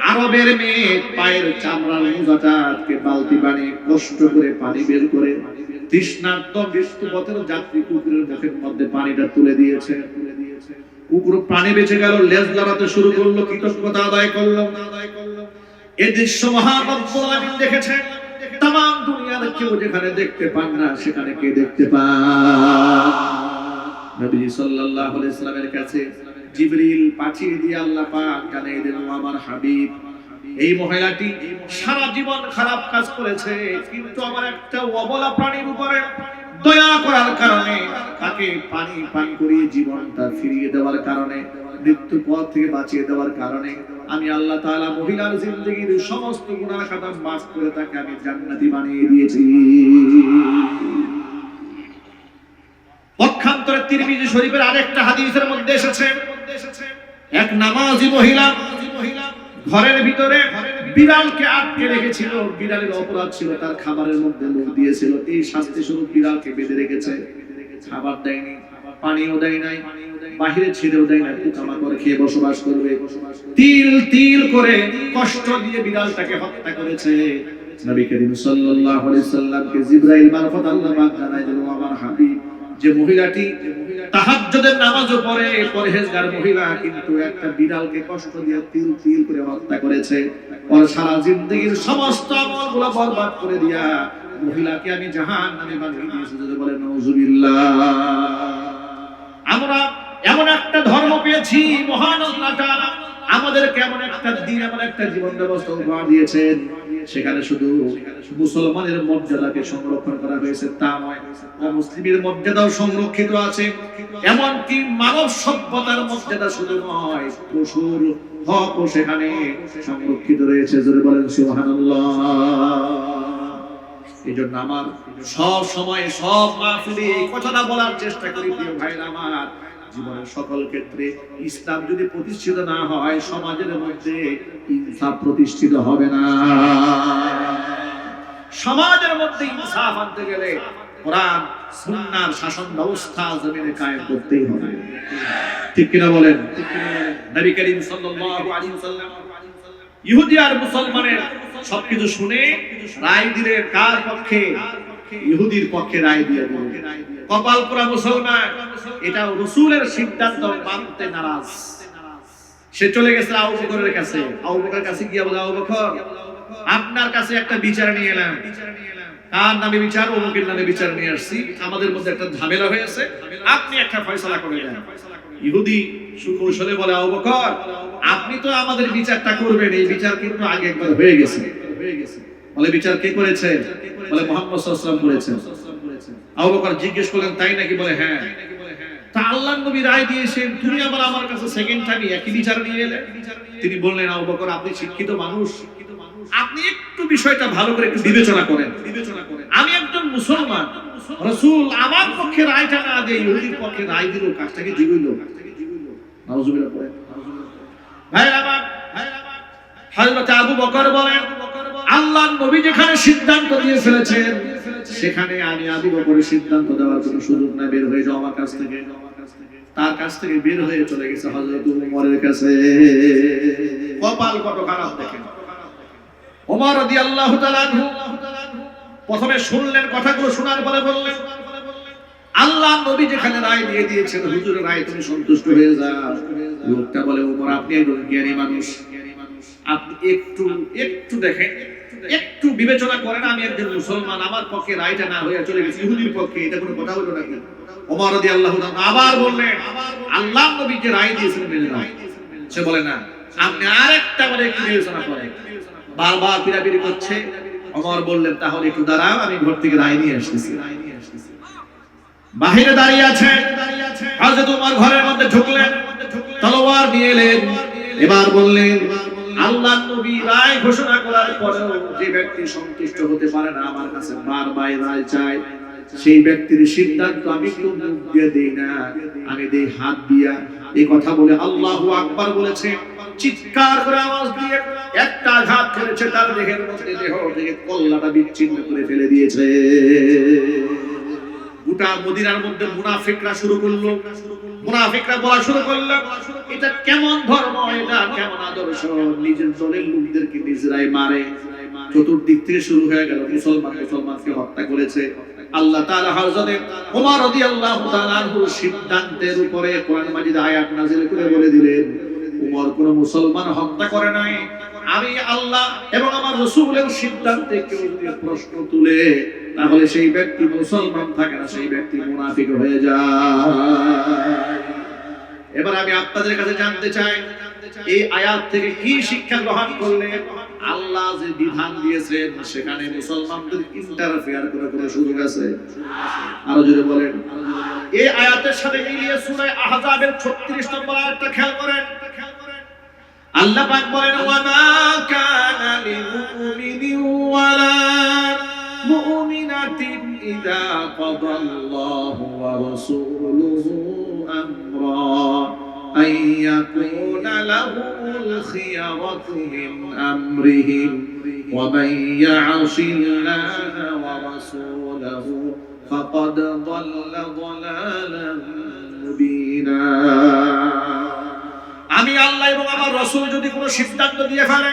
আরবের মেয়ে পায়ের চামড়ার মোজাটাকে বালতি বানিয়ে কষ্ট করে পানি বের করে তৃষ্ণার্ত বৃষ্টিপথের যাত্রী কুকুরের মুখের মধ্যে পানিটা তুলে দিয়েছে। কুকুর পানি বেঁচে গেল, লেজ লড়াতে শুরু করলো, কৃতজ্ঞতা আদায় করলো। এই দৃশ্য মহান রব্বুল আলামিন দেখেছেন। তামাম দুনিয়ার কেউ যেখানে দেখতে পান না, সেখানে কে দেখতে পান? নবী সাল্লাল্লাহু আলাইহি ওয়াসাল্লামের কাছে জিবরিল পাঠিয়ে দিয়ে আল্লাহ পাক জানিয়ে দিলেন, আমার হাবিব, এই মহিলাটি সারা জীবন খারাপ কাজ করেছে, কিন্তু আমার একটা অবলা প্রাণীর উপরে দয়া করার কারণে, তাকে পানি পান করিয়ে জীবনটা ফিরিয়ে দেওয়ার কারণে, মৃত্যু পথ থেকে বাঁচিয়ে দেওয়ার কারণে আমি আল্লাহ তাআলা মহিলার জিন্দেগীর সমস্ত গুনাহ খাতা মাফ করে তাকে আমি জান্নাতি বানিয়ে দিয়েছি। পক্ষান্তরে তিরমিজি শরীফের আরেকটা হাদিসের মধ্যে এসেছে, এক নামাজি মহিলা ঘরের ভিতরে বিড়ালকে আটকে রেখেছিল। বিড়ালের অপরাধ ছিল তার খাবারের মধ্যে মুখ দিয়েছিল। এই শাস্তি স্বরূপ বিড়ালকে বেঁধে রেখেছে, খাবার দেয়নি, পানিও দেয় নাই, বাহিরে ছেড়েও দেয় না, পোকামাকড় খেয়ে বসবাস করবে। তিল তিল করে কষ্ট দিয়ে বিড়ালটাকে হত্যা করেছে। নবী করিম সাল্লাল্লাহু আলাইহি সাল্লামকে জিবরাইল মারফত আল্লাহ পাক জানায় দিলেন, আমার হাবিব, যে মহিলাটি তাহাজ্জুদের নামাজও পড়ে, পরহেজগার মহিলা, কিন্তু একটা বিড়ালকে কষ্ট দিয়ে তিল তিল করে হত্যা করেছে, ওর সারা জিন্দেগীর সমস্ত আমলগুলো বরবাদ করে দিয়া মহিলাকে আমি জাহান্নামে বানিয়ে দিয়েছি। যদি বলে নাউজুবিল্লাহ। আমরা এমন একটা ধর্ম পেয়েছি, মহান আল্লাহ তাআলা আমাদেরকে এমন একটা দিন, এমন একটা জীবন ব্যবস্থা উপহার দিয়েছেন, সেখানে শুধু মুসলমানের মর্যাদাকে সংরক্ষণ করা হয়েছে তা নয়, অমুসলিমের মর্যাদাও সংরক্ষিত আছে। এমনকি মানব সভ্যতার মর্যাদা শুধু নয়, পশুর হকও সেখানে সংরক্ষিত রয়েছে। জোরে বলেন সুবহানাল্লাহ। এই জন্য আমার সব সময় সব মাহফিলে এই কথাটা বলার চেষ্টা করি, প্রিয় ভাইরা আমার, জীবনের সকল ক্ষেত্রে ইসলাম যদি প্রতিষ্ঠিত না হয়, সমাজের মধ্যে ইনসাফ প্রতিষ্ঠিত হবে না। সমাজের মধ্যে ইনসাফ আনতে গেলে কোরআন সুন্নাহর শাসন ব্যবস্থা জমিনে কায়েম করতেই হবে। ঠিক কিনা বলেন? নবী করিম সাল্লাল্লাহু আলাইহি ওয়াসাল্লাম ইহুদি আর মুসলমানের সবকিছু শুনে রায় দিলেন কার পক্ষে? ইহুদির পক্ষে রায় দিয়ে দিলেন। কপাল পোড়া মুসলমান, এটা রাসূলের সিদ্ধান্ত মানতে নারাজ। সে চলে গেছে আবু বকরের কাছে। আবু বকরের কাছে গিয়ে বলে, আবু বকর, আপনার কাছে একটা বিচার নিয়ে এলাম। কার নামে বিচার? অমুকের নামে বিচার নিয়ে আসছি, আমাদের মধ্যে একটা ঝামেলা হয়েছে, আপনি একটা ফয়সালা করে দেন। ইহুদি সুকৌশলে বলে, আবু বকর, আপনি তো আমাদের বিচারটা করবেন, এই বিচার কিন্তু আগে একবার হয়ে গেছে। বলে, বিচার কে করেছে? বলে, মুহাম্মদ সাল্লাল্লাহু আলাইহি ওয়াসাল্লাম করেছেন। আবু বকর জিজ্ঞেস করলেন, তাই নাকি? বলে, হ্যাঁ। তা আল্লাহর নবী রায় দিয়েছেন, তুমি আবার আমার কাছে সেকেন্ড টাইম একই বিচার নিয়ে এলে? তিনি বললেন, আবু বকর, আপনি শিক্ষিত মানুষ, আপনি একটু বিষয়টা ভালো করে একটু বিবেচনা করেন। আমি একজন মুসলমান, রাসূল আমার পক্ষে রায়টা না দিয়ে ইহুদির পক্ষে রায় দিল, কাজটাকে জিগইল। নাউজুবিল্লাহ পড়ে। ভাইরা আমার, হযরত আবু বকর বলেন, আল্লাহর নবী যেখানে সিদ্ধান্ত দিয়ে ফেলেছেন, সেখানে আমি আবু বকরের সিদ্ধান্ত দেওয়ার কোনো সুযোগ নাই, বের হয়ে যাও আমার কাছ থেকে। তার কাছ থেকে বের হয়ে চলে গেছে হযরত ওমরের কাছে। কপাল কত খারাপ দেখেন। ওমর রাদিয়াল্লাহু তাআলা আনহু প্রথমে শুনলেন, কথাগুলো শোনার পরে বললেন, আল্লাহর নবী যেখানে রায় দিয়ে দিয়েছেন, হুজুরের রায় তুমি সন্তুষ্ট হয়ে যাও। লোকটা বলে, ওমর, আপনি একজন জ্ঞানী মানুষ, আপনি একটু দেখেন, একটু বিবেচনা করেন, আমি একজন মুসলমান, আমার পক্ষে রায়টা না হয়ে চলে গেছে ইহুদির পক্ষে, এটা কোনো কথা হলো নাকি? ওমর রাদিয়াল্লাহু তাআলা আবার বললেন, আল্লাহর নবী যে রায় দিয়েছেন মেনে নাও। সে বলে, না, আপনি আরেকটা করে একটু বিবেচনা করেন। বারবার পিরাপিরি করছে। ওমর বললেন, তাহলে একটু দাঁড়াও, আমি ঘর থেকে রায় নিয়ে আসতেছি। বাহিরে দাঁড়িয়ে আছে হযরত ওমর, ঘরের মধ্যে ঢুকলেন, তলোয়ার নিয়ে এলেন। এবার বললেন, আল্লাহর নবী রায় ঘোষণা করার পরেও যে ব্যক্তি সন্তুষ্ট হতে পারে না, আমার কাছে বারবার রায় চায়, সেই ব্যক্তির সিদ্ধান্ত আমি তো মুখ দিয়ে দেই না, আমি দেই হাত দিয়া। এই কথা বলে আল্লাহু আকবার বলেছে, চিৎকার করে আওয়াজ দিয়ে একটা আঘাত করেছে তার দেহের মধ্যে, দেহ থেকে কল্লাটা বিচ্ছিন্ন করে ফেলে দিয়েছে। গোটা মদিনার মধ্যে মুনাফিকরা শুরু করলো, মুনাফিকরা বলা শুরু করলো, এটা কেমন ধর্ম, এটা কেমন আদর্শ, নিজের দলের লোকদেরকে নিজেরাই মারে। চতুর্দিক থেকে শুরু হয়ে গেল, মুসলমানকে হত্যা করেছে। আল্লাহ তাআলা হযরত ওমর রাদিয়াল্লাহু তাআলা আনহুর সিদ্ধান্তের উপরে কোরআন মাজিদ আয়াত নাযিল করে বলে দিলেন, ওমর কোন মুসলমান হত্যা করে নাই। আমি আল্লাহ এবং আমার রাসূলের সিদ্ধান্তে কেউ যদি প্রশ্ন তুলে, তাহলে সেই ব্যক্তি মুসলমান থাকে না, সেই ব্যক্তি মুনাফিক হয়ে যায়। এবার আমি আপনাদের কাছে জানতে চাই, এই আয়াত থেকে কি শিক্ষা গ্রহণ করলেন? আল্লাহ যে বিধান দিয়েছেন সেখানে মুসলমানদের ইন্টারফেয়ার করার কোনো সুযোগ আছে? আরো জোরে বলেন। এই আয়াতের সাথে মিলিয়ে সূরা আহজাবের 36 নম্বর আয়াতটা খেয়াল করেন। আল্লাহ পাক বলেন, ওয়া মা কানা লিমুমিনিন ওয়ালা মুমিনাতিন ইযা কাদাল্লাহু ওয়া রাসূলুহু আমরা أن يكون لهم الخيرة من أمرهم ومن يعص الله ورسوله فقد ضل ضلالا مبينا। আমি আল্লাহ এবং আমার রাসূল যদি কোনো সিদ্ধান্ত দিয়ে ফেলে,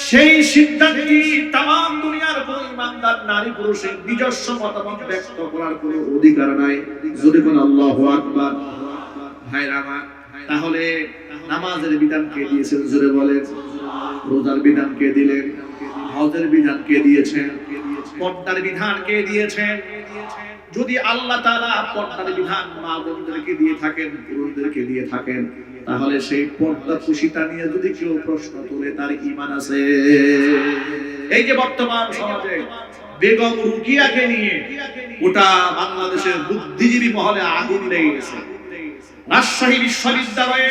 সেই সিদ্ধান্তটি তামাম দুনিয়ার কোনো ইমানদার নারী পুরুষের নিজস্ব মতামত ব্যক্ত করার কোনো অধিকার নাই। যদি কোন আল্লাহু আকবার। ভাইরা আমার, তাহলে নামাজের বিধান কে দিয়েছেন? জোরে বলেন। রোজার বিধান কে দিলেন? হজের বিধান কে দিয়েছেন? পর্দার বিধান কে দিয়েছেন? যদি আল্লাহ তাআলা পর্দার বিধান মা বোনদেরকে দিয়ে থাকেন, পুরুষদেরকে দিয়ে থাকেন, তাহলে সেই পর্দা খুশিটা নিয়ে যদি কেউ প্রশ্ন তোলে, তার ঈমান আছে? এই যে বর্তমান সমাজে বেগম রুকিয়াকে নিয়ে গোটা বাংলাদেশের বুদ্ধিজীবী মহলে আগুন লেগে গেছে। রাজশাহী বিশ্ববিদ্যালয়ে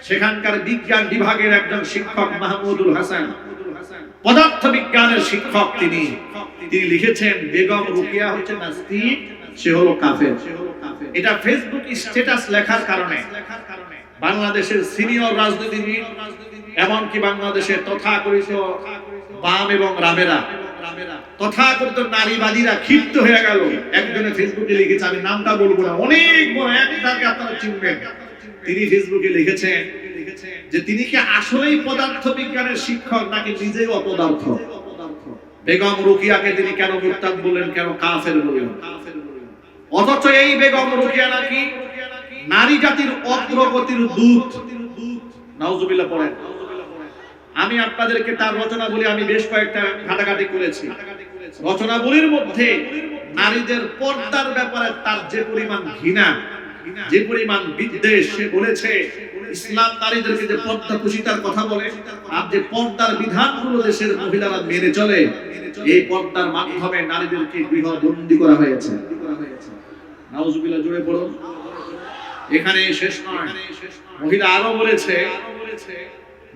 সেখানকার বিজ্ঞান বিভাগের একজন শিক্ষক মাহমুদুল হাসান, পদার্থ বিজ্ঞানের শিক্ষক, তিনি লিখেছেন বেগম রুকিয়া হচ্ছে নাস্তিক, সে হলো কাফের। এটা ফেসবুক স্ট্যাটাস লেখার কারণে বাংলাদেশের সিনিয়র রাজনীতিবিদ, এমনকি বাংলাদেশের তথাকথিত বাম এবং রামেরা, তথাকথিত নারীবাদীরা ক্ষিপ্ত হয়ে গেল। একজনে ফেসবুকে লিখেছে, আমি নামটা বলবো না, অনেক বড় একটাকে আপনারা চিনবেন। তিনি ফেসবুকে লিখেছেন যে তিনি কি আসলেই পদার্থ বিজ্ঞানের শিক্ষক নাকি নিজেই অপদার্থ। বেগম রুকিয়াকে তিনি কেন মুরতাদ বললেন, কেন কাফের বললেন? অথচ এই বেগম রুকিয়া নাকি নারী জাতির অগ্রগতির দূত। নাউজুবিল্লাহ পড়েন। আমি আপনাদেরকে তার রচনাবলী আমি বেশ কয়েকটা ঘাটাঘাটি করেছি। রচনাবলীর মধ্যে নারীদের পর্দার ব্যাপারে তার যে পরিমাণ ঘৃণা, যে পরিমাণ বিদ্বেষ, সে বলেছে ইসলাম নারীদেরকে যে পর্দা কুশিতার কথা বলে, আর যে পর্দার বিধানগুলো দেশের মহিলারা মেনে চলে, এই পর্দার মাধ্যমে নারীদেরকে গৃহবন্দী করা হয়েছে। নাউজুবিল্লাহ, জোরে পড়ুন। এখানে শেষ নয়, মহিলা আরো বলেছে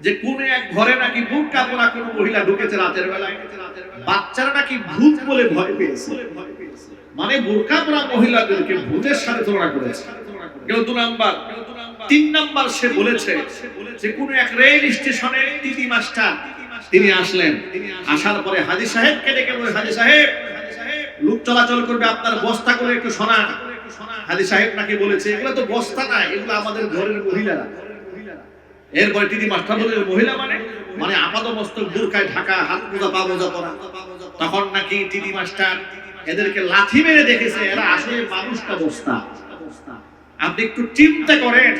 যে কোন এক ঘরে নাকি বুরকা পরা কোন মহিলা ঢুকেছে রাতের বেলায়, বাচ্চারা নাকি ভূত বলে ভয় পেয়েছে। মানে বুরকা পরা মহিলাদেরকে ভূতের সাথে তুলনা করেছে। কেউ 2 নাম্বার। 3 নাম্বার, সে বলেছে যে কোন এক রেল স্টেশনে টিটি মাস্টার তিনি আসলেন, আসার পরে হাজী সাহেবকে ডেকে বলে, হাজী সাহেব, লোক চলাচল করবে, আপনার বস্তা করে একটু শোনান। হাজী সাহেব নাকি বলেছে, এগুলো তো বস্তা না, এগুলো আমাদের ঘরের মহিলারা। এরপরে টিটি মাস্টার বলে, মহিলা মানে আপাতমস্তক বোরকায় ঢাকা, হাত মোজা পা মোজা পরা। তখন নাকি টিটি মাস্টার এদেরকে লাথি মেরে দেখেছে এরা আসলে মানুষটা বস্তা। আপনি একটু চিন্তা করেন,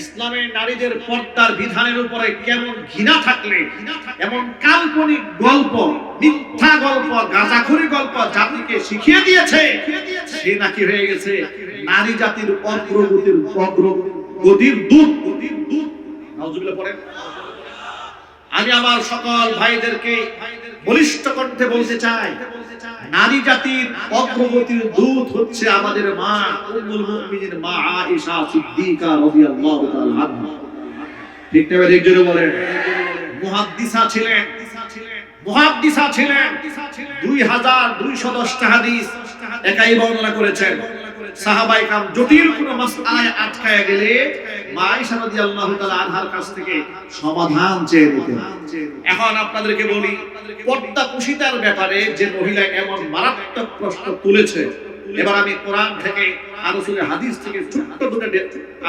ইসলামের নারীদের পর্দার বিধানের উপরে কেমন ঘৃণা থাকলে এমন কাল্পনিক গল্প, মিথ্যা গল্প, গাঁজাখুরি গল্প জাতিকে শিখিয়ে দিয়েছে, সে নাকি হয়ে গেছে নারী জাতির অগ্রগতির দূত। নাউজুবিল্লাহ পড়েন। আমি আমার সকল ভাইদেরকে বলিষ্ঠ কণ্ঠে বলতে চাই, নারী জাতির অগ্রগতির দূত হচ্ছে আমাদের মা উম্মুল মুমিনিন মা আয়েশা সিদ্দিকা রাদিয়াল্লাহু তাআলা আনহা। ঠিক না? ঠিক জোরে বলেন। মুহাদ্দিসা ছিলেন, 2210টা হাদিস একাই বর্ণনা করেছেন। সাহাবায়ে کرام জটিল কোন মাসআলায় আটকায় গেলে মা আয়েশা রাদিয়াল্লাহু তাআলা আনহার কাছ থেকে সমাধান চেয়ে নিতেন। এখন আপনাদেরকে বলি, পর্দা কুশিতার ব্যাপারে যে মহিলা এমন মারাত্মক প্রশ্ন তুলেছে, এবার আমি কোরআন থেকে আর রাসূলের হাদিস থেকে ছোট্ট দুটো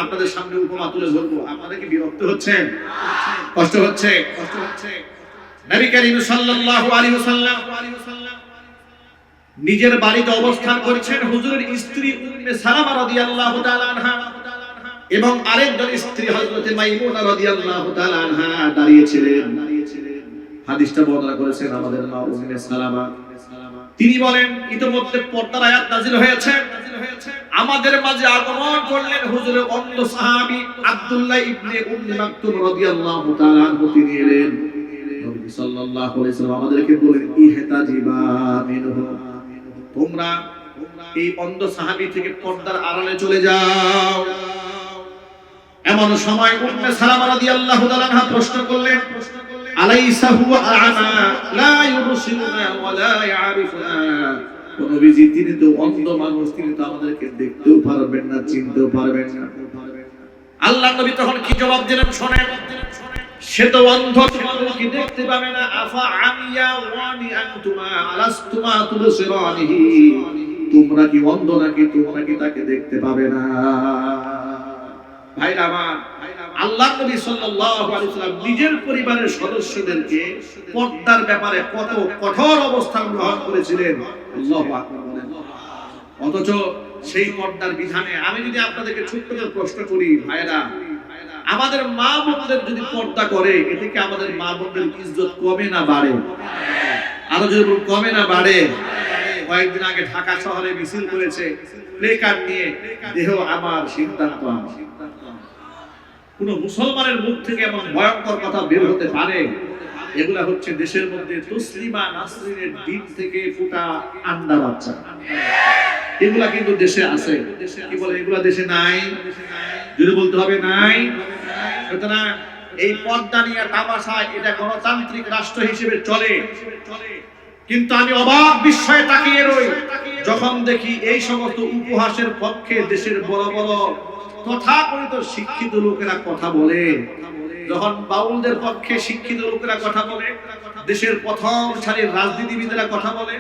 আপনাদের সামনে উপমা তুলে ধরবো। আপনারা কি বিরক্ত হচ্ছেন? কষ্ট হচ্ছে? নবী করিম সাল্লাল্লাহু আলাইহি ওয়াসাল্লাম নিজের বাড়িতে অবস্থান করেছেন। হুজুরের স্ত্রী উম্মে সালামা রাদিয়াল্লাহু তাআলা আনহা এবং আরেকজন স্ত্রী হযরত মাইমুনা রাদিয়াল্লাহু তাআলা আনহা দাঁড়িয়েছিলেন। হাদিসটা বর্ণনা করেছেন আমাদের মা উম্মে সালামা। তিনি বলেন, ইতোমধ্যে পর্দার আয়াত নাযিল হয়েছে। আমাদের মাঝে আগমন করলেন হুজুরের অন্ধ সাহাবী আব্দুল্লাহ ইবনে উম্মে মাকতুম রাদিয়াল্লাহু তাআলা আনহু। তিনি এলেন, নবী সাল্লাল্লাহু আলাইহি ওয়াসাল্লাম আমাদেরকে বলেন, ইহতাজিবা মিনহু, তোমরা এই অন্ধ সাহাবী থেকে পর্দার আড়ালে চলে যাও। এমন সময় উম্মে সালামা রাদিয়াল্লাহু তাআলা আনহা প্রশ্ন করলেন, আলাইসা হুয়া আ'মা লা ইউবসিরুনা ওয়া লা ইয়ারিফুনা, নবীজি তিনি তো অন্ধ মানুষ, তিনি তো আমাদেরকে দেখতেও পারবেন না, চিনতেও পারবেন না। আল্লাহর নবী তখন কি জবাব দিলেন শুনেন, সে তো অন্ধ, কি দেখতে পাবে না। আফা আমিয়া ওয়ানি আনতুমা আলাস্তুমা তুবসিরানিহি, তোমরা কি অন্ধ নাকি, তোমরা কি তাকে দেখতে পাবে না? ভাইরা আমার, আল্লাহর নবী সাল্লাল্লাহু আলাইহি ওয়াসাল্লাম নিজের পরিবারের সদস্যদেরকে পর্দার ব্যাপারে কত কঠোর অবস্থান গ্রহণ করেছিলেন। আল্লাহু আকবার বলেন। অথচ সেই পর্দার বিধানে আমি যদি আপনাদেরকে ছোট্ট করে প্রশ্ন করি, ভাইরা আমাদের মা বোনদের যদি পর্দা করে, এতে কি আমাদের মা বোনদের ইজ্জত কমে না বাড়ে? আরো যদি কমে না বাড়ে? কয়েকদিন আগে ঢাকা শহরে মিছিল করেছে প্লে কার্ড নিয়ে, দেহ আমার সিদ্ধান্ত আমার। কোন মুসলমানের মুখ থেকে এমন ভয়ঙ্কর কথা বের হতে পারে? এগুলা হচ্ছে দেশের মধ্যে তসলিমা নাসরিনের দিন থেকে ফুটা আন্ডা বাচ্চা। এগুলা কিন্তু দেশে আছে। কি বলে, এগুলা দেশে নাই? যদি বলতে হবে নাই। সুতরাং এই পর্দা নিয়ে তামাশা, এটা গণতান্ত্রিক রাষ্ট্র হিসেবে চলে। কিন্তু আমি অবাক বিস্ময়ে তাকিয়ে রই যখন দেখি এই সমস্ত উপহাসের পক্ষে দেশের বড় বড় তথাকথিত শিক্ষিত লোকেরা কথা বলে। যখন বাউলদের পক্ষে শিক্ষিত লোকেরা কথা বলে, দেশের প্রথম সারির রাজনীতিবিদেরা কথা বলে,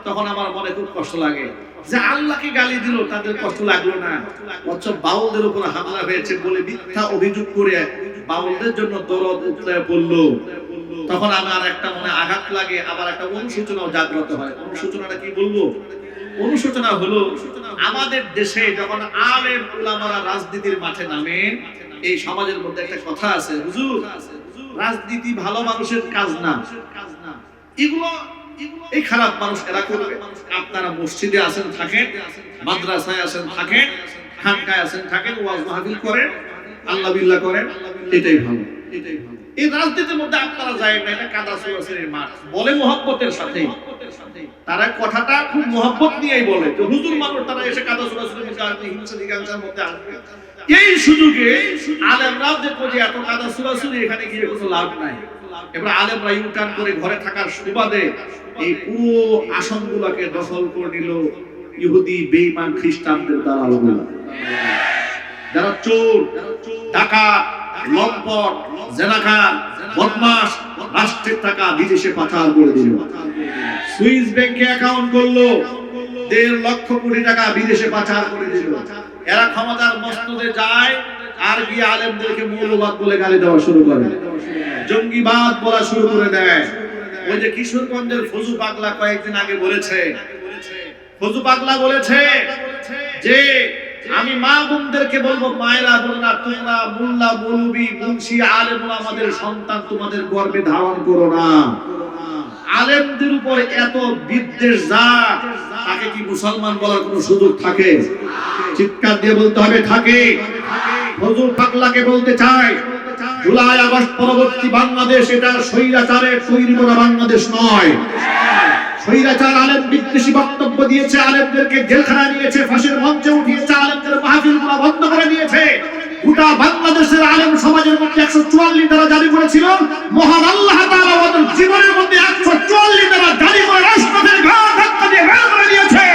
তখন আমার মনে খুব কষ্ট লাগে যে আল্লাহকে গালি দিল, তাদের কষ্ট লাগলো না, অথচ বাউলদের উপর হামলা হয়েছে বলে মিথ্যা অভিযোগ করে বাউলদের জন্য দরদ উতলায় পড়লো। তখন আমার একটা মনে আঘাত লাগে, আবার একটা অনুশোচনাও জাগ্রত হয়। অনুশোচনাটা কি বলবো? অনুশোচনা হলো, আমাদের দেশে যখন আলেম উলামারা রাজনীতির মাঠে নামে, এই সমাজের মধ্যে একটা কথা আছে, হুজুর রাজনীতি ভালো মানুষের কাজ না, এগুলো এই খারাপ মানুষ এরা করবে। আপনারা মসজিদে আছেন থাকেন, মাদ্রাসায় আছেন থাকেন, খানকায় আছেন থাকেন, ওয়াজ মাহফিল করেন, আল্লাহ বিল্লাহ করেন, এটাই ভালো, এটাই ভালো। এই রাজনীতির মধ্যে আপনারা যায় না, এটা কাদা ছোড়াছুড়ির মাঠ। বলে মহব্বতের সাথে, তারা কথাটা খুব মহব্বত নিয়েই বলে যে হুজুর মানুষ, তারা এসে কাদা ছোড়াছুড়ির মধ্যে হিংসা জিজ্ঞাসার মধ্যে আসবে। এই সুযোগে আলেমরাও যে করে এত কাদা ছোড়াছুড়ি, এখানে গিয়ে কোনো লাভ নাই। এবার আলেমরা ইউটার্ন করে ঘরে থাকার সুবাদে এই পুরো আসনগুলোকে দখল করে নিল ইহুদি বেঈমান খ্রিস্টানদের দালালগুলো, যারা চোর, ডাকাত, লম্পট, জেনাকার, বদমাশ, রাষ্ট্রের টাকা বিদেশে পাচার করে দিল। সুইস ব্যাংকে অ্যাকাউন্ট করলো, 1.5 লক্ষ কোটি টাকা বিদেশে পাচার করে দিল। এরা ক্ষমতার মস্তদে যায় আর গিয়ে আলেমদেরকে মৌলবাদ বলে গালি দেওয়া শুরু করে, জঙ্গিবাদ বলা শুরু করে দেয়। ওই যে কিশোরগঞ্জের ফজু পাগলা কয়েকদিন আগে বলেছে, ফজু পাগলা বলেছে যে আমি মা বোনদেরকে বলবো, মায়েরা বোনেরা, তোমরা মোল্লা মৌলবি মুন্সি আলেম আমাদের সন্তান তোমাদের গর্ভে ধারণ করো না। আলেমদের উপর এত বিদ্বেষ যা, তাকে কি মুসলমান বলার কোনো সুযোগ থাকে? চিৎকার দিয়ে বলতে হবে থাকে। হুজুর পাগলাকে বলতে চাই, জুলাই আগস্ট পরবর্তী বাংলাদেশ এটা স্বৈরাচারের তৈরি করা বাংলাদেশ নয়। স্বৈরাচার আলেম বিদ্বেষী বক্তব্য দিয়েছে, আলেমদেরকে জেলখানায় নিয়েছে, ফাঁসির মঞ্চে উঠিয়েছে, আলেমদের মাহফিলগুলো বন্ধ করে দিয়েছে। গোটা বাংলাদেশের আলেম সমাজের মধ্যে 144 ধারা জারি করেছিল। মহান আল্লাহ তাআলা ওদের জীবনের মধ্যে 144 ধারা জারি করে রাষ্ট্রপতির ঘাড় ধাক্কা দিয়ে বের করে দিয়েছে।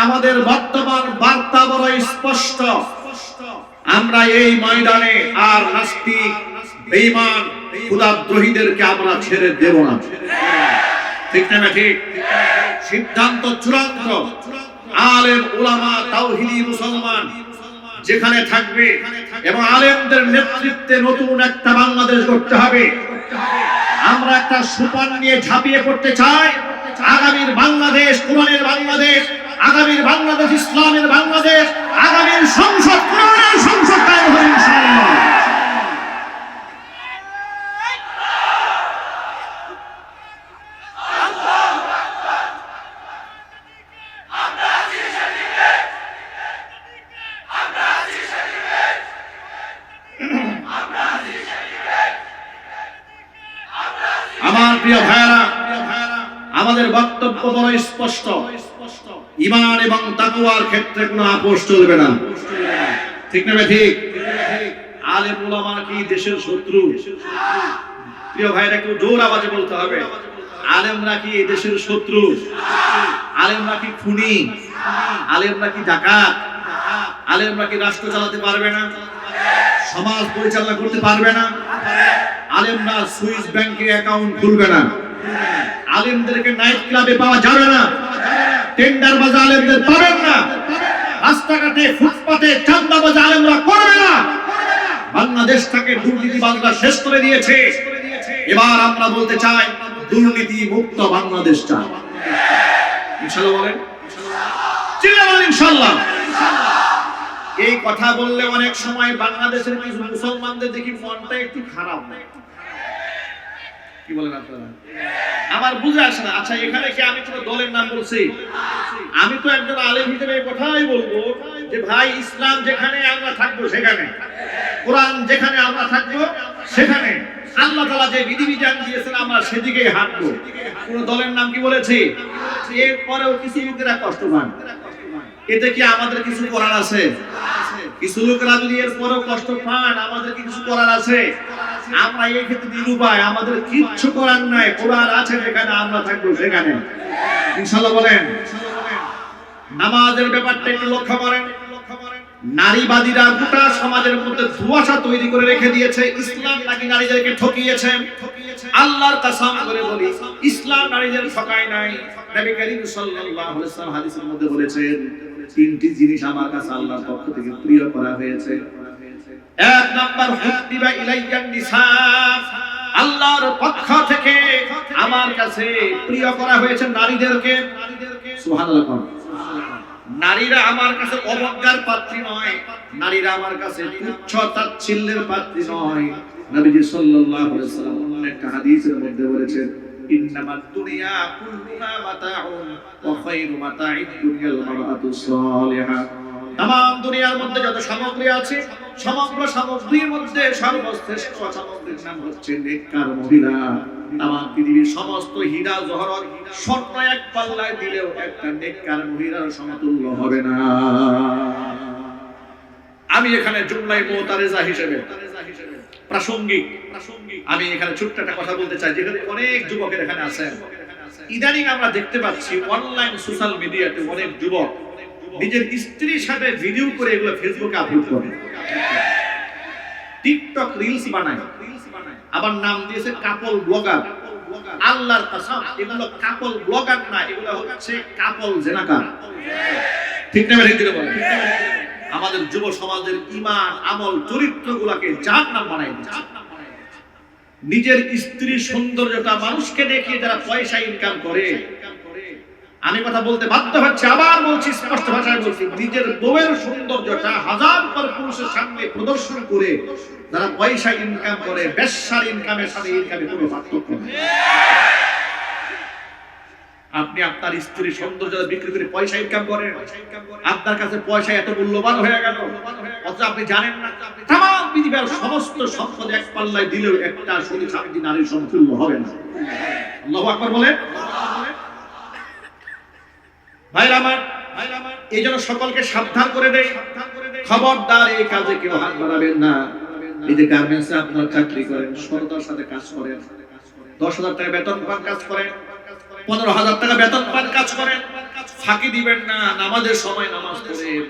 আমাদের বর্তমান বার্তা বড় স্পষ্ট। আমরা এই ময়দানে আর নাস্তিক, বেঈমান, খোদাদ্রোহীদেরকে আমরা ছেড়ে দেব না। ঠিক না ঠিক? সিদ্ধান্ত চূড়ান্ত। আলেম, উলামা, তাওহীদি মুসলমান যেখানে থাকবে এবং আলেমদের নেতৃত্বে নতুন একটা বাংলাদেশ গড়তে হবে। আমরা একটা সুপার নিয়ে ঝাঁপিয়ে পড়তে চাই। আগামীর বাংলাদেশ কোরআনের বাংলাদেশ, আগামীর বাংলাদেশ ইসলামের বাংলাদেশ, আগামীর সংসদ কোরআনের সংসদ কায়েম হবে ইনশাআল্লাহ। আমার প্রিয় ভাইরা, আমাদের বক্তব্য বড় স্পষ্ট। ঈমান এবং তাকওয়ার ক্ষেত্রে কোনো আপোষ চলবে না। ঠিক না ঠিক? আলেম উলামা কি দেশের শত্রু? প্রিয় ভাইরা, একটু জোর আওয়াজে বলতে হবে। আলেমরা কি দেশের শত্রু? আলেমরা কি খুনি? আলেমরা কি ডাকাত? আলেমরা কি রাষ্ট্র চালাতে পারবে না? সমাজ পরিচালনা করতে পারবে না? আলেমরা সুইস ব্যাংকে অ্যাকাউন্ট খুলবে না। আলেমদেরকে নাইট ক্লাবে পাওয়া যাবে না। টেন্ডার বাজা আলেমদের পাবেন না। রাস্তাঘাটে ফুটপাতে চাঁদাবাজ আলেমরা করবে না। বাংলাদেশটাকে দুর্নীতিবাজরা শেষ করে দিয়েছে। এবার আমরা বলতে চাই দুর্নীতি মুক্ত বাংলাদেশ চাই। ইনশাআল্লাহ বলেন, চিল্লাবেন ইনশাআল্লাহ। এই কথা বললে অনেক সময় বাংলাদেশের কিছু মুসলমানদের দেখি মনটা একটু খারাপ হয়। কি বলেন আপনারা? আমার বুঝে আসে না। আচ্ছা, এখানে কি আমি কোনো দলের নাম বলছি? আমি তো একজন আলেম হিসেবে এই কথাই বলবো যে ভাই, ইসলাম যেখানে আমরা থাকবো সেখানে, কোরআন যেখানে আমরা থাকবো সেখানে, আল্লাহ তাআলা যে বিধিবিধান দিয়েছেন আমরা সেদিকেই হাঁটবো। কোন দলের নাম কি বলেছি? এরপরেও কিছু লোকেরা কষ্ট পান। এতে কি আমাদের কিছু করার আছে? কিছু লোকেরা যদি এরপরেও কষ্ট পান, আমাদের কি কিছু করার আছে? আমরা এই ক্ষেত্রে নিরুপায়, আমাদের কিচ্ছু করার নাই। কোরআন আছে যেখানে, আমরা থাকবো সেখানে। ইনশাআল্লাহ বলেন। নামাজের ব্যাপারটা একটু লক্ষ্য করেন। নারীবাদীরা গোটা সমাজের মধ্যে ধোঁয়াশা তৈরি করে রেখে দিয়েছে। ইসলাম নাকি নারীদেরকে ঠকিয়েছে। আল্লাহর কসম করে বলি, ইসলাম নারীদের ঠকায় নাই। নবী করিম সাল্লাল্লাহু আলাইহি ওয়াসাল্লাম হাদিসের মধ্যে বলেছেন, তিনটি জিনিস আমার কাছে আল্লাহর পক্ষ থেকে প্রিয় করা হয়েছে। এক নাম্বার, হুব্বিবা ইলাইয়ান নিসা, আল্লাহর পক্ষ থেকে আমার কাছে প্রিয় করা হয়েছে নারীদেরকে। সুবহানাল্লাহ। নারীরা আমার কাছে অবজ্ঞার পাত্রী নয়, নারীরা আমার কাছে তুচ্ছ তাচ্ছিল্যের পাত্রী নয়। নবীজি সাল্লাল্লাহু আলাইহি ওয়াসাল্লাম একটা হাদিসের মধ্যে বলেছেন, ইন্নামাদ দুনিয়া কুল্লুহা মাতাউন ওয়া খায়রু মাতা'id দুনিয়াল মারআতুস সালিহা। तमाम দুনিয়ার মধ্যে যত সামগ্রী আছে, সমগ্র সামগ্রীর মধ্যে সর্বশ্রেষ্ঠ সামগ্রীর নাম হচ্ছে নেককার মহিলা। तमाम পৃথিবীর সমস্ত হীরা জহরত স্বর্ণ এক পাল্লায় দিলেও একটা নেককার মহিলার সমতুল্য হবে না। আমি এখানে জুমলাই মুতারেজা হিসেবে প্রাসঙ্গিক আমি এখানে ছোট্ট একটা কথা বলতে চাই, যেখানে অনেক যুবকের এখানে আছেন। ইদানিং আমরা দেখতে পাচ্ছি অনলাইন সোশ্যাল মিডিয়াতে অনেক যুবক নিজের স্ত্রীর সাথে ভিডিও করে এগুলো ফেসবুকে আপলোড করে, টিকটক রিলস বানায়, আবার নাম দিয়েছে কাপল ব্লগার। আল্লাহর কসম, এগুলো কাপল ব্লগার না, এগুলো হচ্ছে কাপল জেনাকার। ঠিক না ঠিক বলেন? আমাদের যুব সমাজের ঈমান, আমল, চরিত্রগুলোকে জাহান্নাম বানায় দিচ্ছে। নিজের স্ত্রীর সৌন্দর্যটা মানুষকে দেখিয়ে যারা পয়সা ইনকাম করে, আমি কথা বলতে বাধ্য হচ্ছে, আবার বলছি, স্পষ্ট ভাষায় বলছি, নিজের বউয়ের সৌন্দর্যটা হাজার পর পুরুষের সামনে প্রদর্শন করে যারা পয়সা ইনকাম করে, বেশ্যার ইনকামের সাথে ইনকামের কোনো পার্থক্য নেই। আপনি আপনার স্ত্রীর সৌন্দর্য বিক্রি করে পয়সা ইনকাম করেন, আপনার কাছে পয়সা এত মূল্যবান হয়ে গেল, অথচ আপনি জানেন না তামাম পৃথিবীর সমস্ত সম্পদ এক পাল্লায় দিলেও একটা সতী নারীর সমতুল্য হবে না। আল্লাহু আকবার বলেন। ভাইরা আমার, এই জন্য সকলকে সাবধান করে দেই, খবরদার এই কাজে কেউ হাত বাড়াবেন না। এই যে গার্মেন্টসে আপনারা চাকরি করেন, সততার সাথে কাজ করেন, 10,000 টাকা বেতন পান কাজ করেন, 15,000 টাকা বেতন পান কাজ করেন, ফাঁকি দিবেন না, নামাজের সময় নামাজ পড়েন,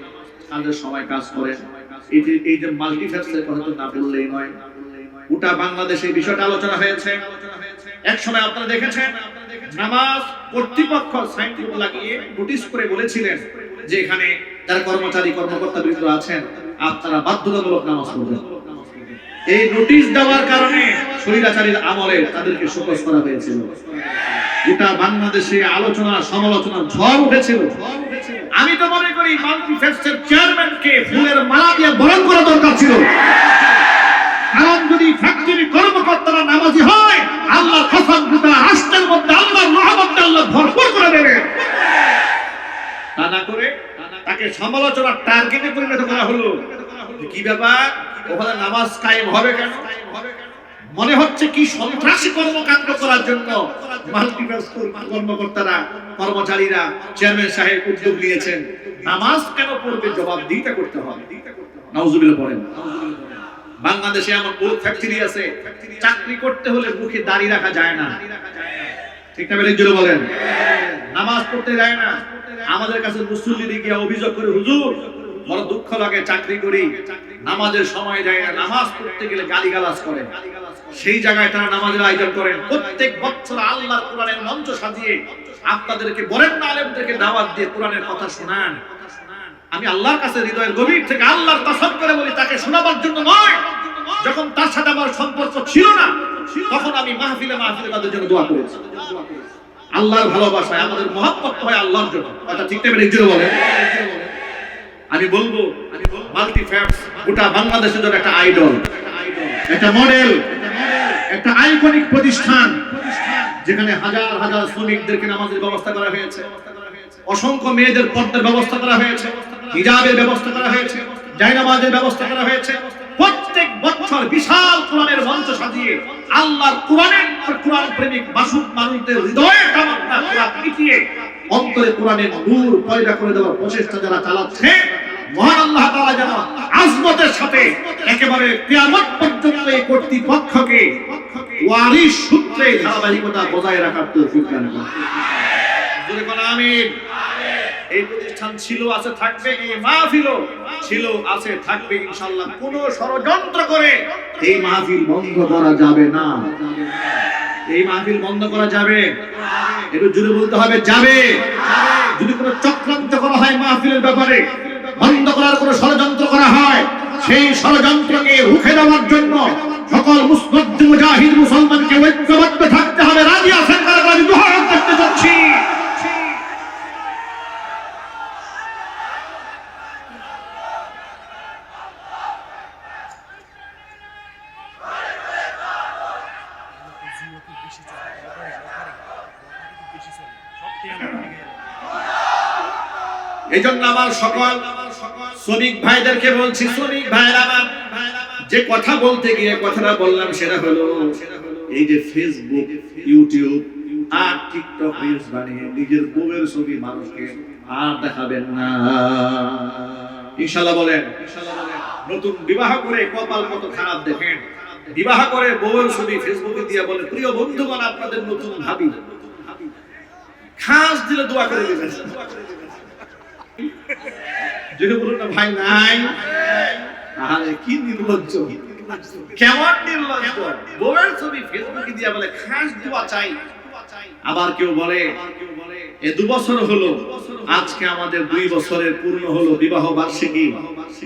কাজের সময় কাজ করেন। এই যে মাল্টিফ্যাক্টরের কথা তো না বললেই নয়। গোটা বাংলাদেশে এই বিষয়টা আলোচনা হয়েছে। এক সময় আপনারা দেখেছেন নামাজ কর্তৃপক্ষ সাইনবোর্ড লাগিয়ে নোটিশ করে বলেছিলেন যে এখানে যারা কর্মচারী কর্মকর্তা বৃন্দ আছেন আপনারা বাধ্যতামূলক নামাজ পড়বেন। এই নোটিশ দেওয়ার কারণে স্বৈরাচারীর আমলে তাদেরকে শোকজ করা হয়েছিল। গোটা বাংলাদেশে আলোচনা সমালোচনার ঝড় উঠেছিল। আমি তো মনে করি মাল্টিফ্যাক্টরের চেয়ারম্যানকে ফুলের মালা দিয়ে বরণ করা দরকার ছিল। কারণ যদি ফ্যাক্টরি কর্মকর্তারা নামাজি হয়, আল্লাহর কসম গোটা রাষ্ট্রের মধ্যে আল্লাহর রহমত আল্লাহ ভরপুর করে দেবে। তা না করে তাকে সমালোচনার টার্গেটে পরিণত করা হলো। কি ব্যাপার, ওখানে নামাজ কায়েম হবে কেন? মনে হচ্ছে কি সন্ত্রাসী কর্মকাণ্ড করার জন্য মাল্টিফ্যাক্টর কর্মকর্তারা কর্মচারীরা চেয়ারম্যান সাহেব উদ্যোগ নিয়েছেন। নামাজ কেন পড়বে জবাবদিহিতা করতে হবে। নাউজুবিল্লাহ পড়েন। বাংলাদেশে এমন বহুত ফ্যাক্টরি আছে, চাকরি করতে হলে মুখে দাড়ি রাখা যায় না, ঠিক না? বেরিয়ে জোরে বলেন। নামাজ পড়তে যায় না। আমাদের কাছে মুসল্লিরা গিয়ে অভিযোগ করে, হুজুর বড় দুঃখ লাগে, চাকরি করি, নামাজের সময় যায় না, নামাজ পড়তে গেলে গালিগালাজ করে। সেই জায়গায় তারা নামাজের আয়োজন করেন। প্রত্যেক বছর আল্লাহর কোরআনের মঞ্চ সাজিয়ে আপনাদেরকে বরেণ্য আলেমদেরকে দাওয়াত দিয়ে কোরআনের কথা শোনান। আমি আল্লাহর কাছে হৃদয়ের গভীর থেকে আল্লাহর কসম করে বলি, তাকে শোনাবার জন্য নয়। যখন তার সাথে আমার সম্পর্ক ছিল না, তখন আমি মাহফিলে মাহফিলে তাদের জন্য দোয়া করেছি। আল্লাহর ভালোবাসায় আমাদের মহব্বত হয় আল্লাহর জন্য। কথা ঠিক না? বেরিয়ে জোরে বলেন। আমি বলবো মাল্টিফ্যাক্টস গোটা বাংলাদেশের জন্য একটা আইডল, একটা মডেল, একটা আইকনিক প্রতিষ্ঠান, যেখানে হাজার হাজার শ্রমিকদেরকে নামাজের ব্যবস্থা করা হয়েছে, অসংখ্য মেয়েদের পর্দার ব্যবস্থা করা হয়েছে, হিজাবের ব্যবস্থা করা হয়েছে, জায়নামাজের ব্যবস্থা করা হয়েছে। প্রত্যেক বছর বিশাল কোরআনের মঞ্চ সাজিয়ে আল্লাহর কোরআন প্রেমিক মাসুক মানুষদের হৃদয়ে তামান্না কোরআন পিটিয়ে অন্তরে কোরআনের নূর পয়দা করে দেওয়ার প্রচেষ্টা যারা চালাচ্ছে, মহান আল্লাহ তাআলা যেন আজমতের সাথে একেবারে কিয়ামত পর্যন্ত এই কর্তৃপক্ষকে ওয়ারিশ সূত্রে ধারাবাহিকতা বজায় রাখার তৌফিক দান করেন। জোরে বলেন আমিন। এই প্রতিষ্ঠান ছিল, আছে, থাকবে। এই মাহফিলও ছিল, আছে, থাকবে ইনশাআল্লাহ। কোন ষড়যন্ত্র করে এই মাহফিল বন্ধ করা যাবে না। এই মাহফিল বন্ধ করা যাবে, একটু জোরে বলতে হবে, যাবে। যদি কোনো চক্রান্ত করা হয় মাহফিলের ব্যাপারে, বন্ধ করার কোনো ষড়যন্ত্র করা হয়, সেই ষড়যন্ত্রকে রুখে দেওয়ার জন্য সকল মুজাহিদ মুসলমানকে ঐক্যবদ্ধ থাকতে হবে। রাজি আছেন? আমি দোয়া করতে যাচ্ছি। এই জন্য আমার সকল শ্রমিক ভাইদেরকে বলছি, শ্রমিক ভাইরা, যে কথা বলতে গিয়ে কথাটা বললাম সেটা হলো এই যে ফেসবুক, ইউটিউব আর টিকটক রিলস বানিয়ে নিজের বউয়ের ছবি মানুষকে আর দেখাবেন না ইনশাআল্লাহ। বলেন নতুন বিবাহ করে কপাল কত খারাপ দেখেন, বিবাহ করে বউয়ের ছবি ফেসবুকে দিয়ে বলে, প্রিয় বন্ধুগণ আপনাদের নতুন ভাবি, খাস দিলে দোয়া করে দিবেন। যদি বলুন না ভাই নাই, আরে কি নির্লজ্জ, কেমন নির্লজ্জ, বউয়ের ছবি ফেসবুকে দিয়ে বলে খাস দোয়া চাই। আবার কেউ বলে এ 2 বছর হলো, আজকে আমাদের 2 বছরের পূর্ণ হলো বিবাহ বার্ষিকী,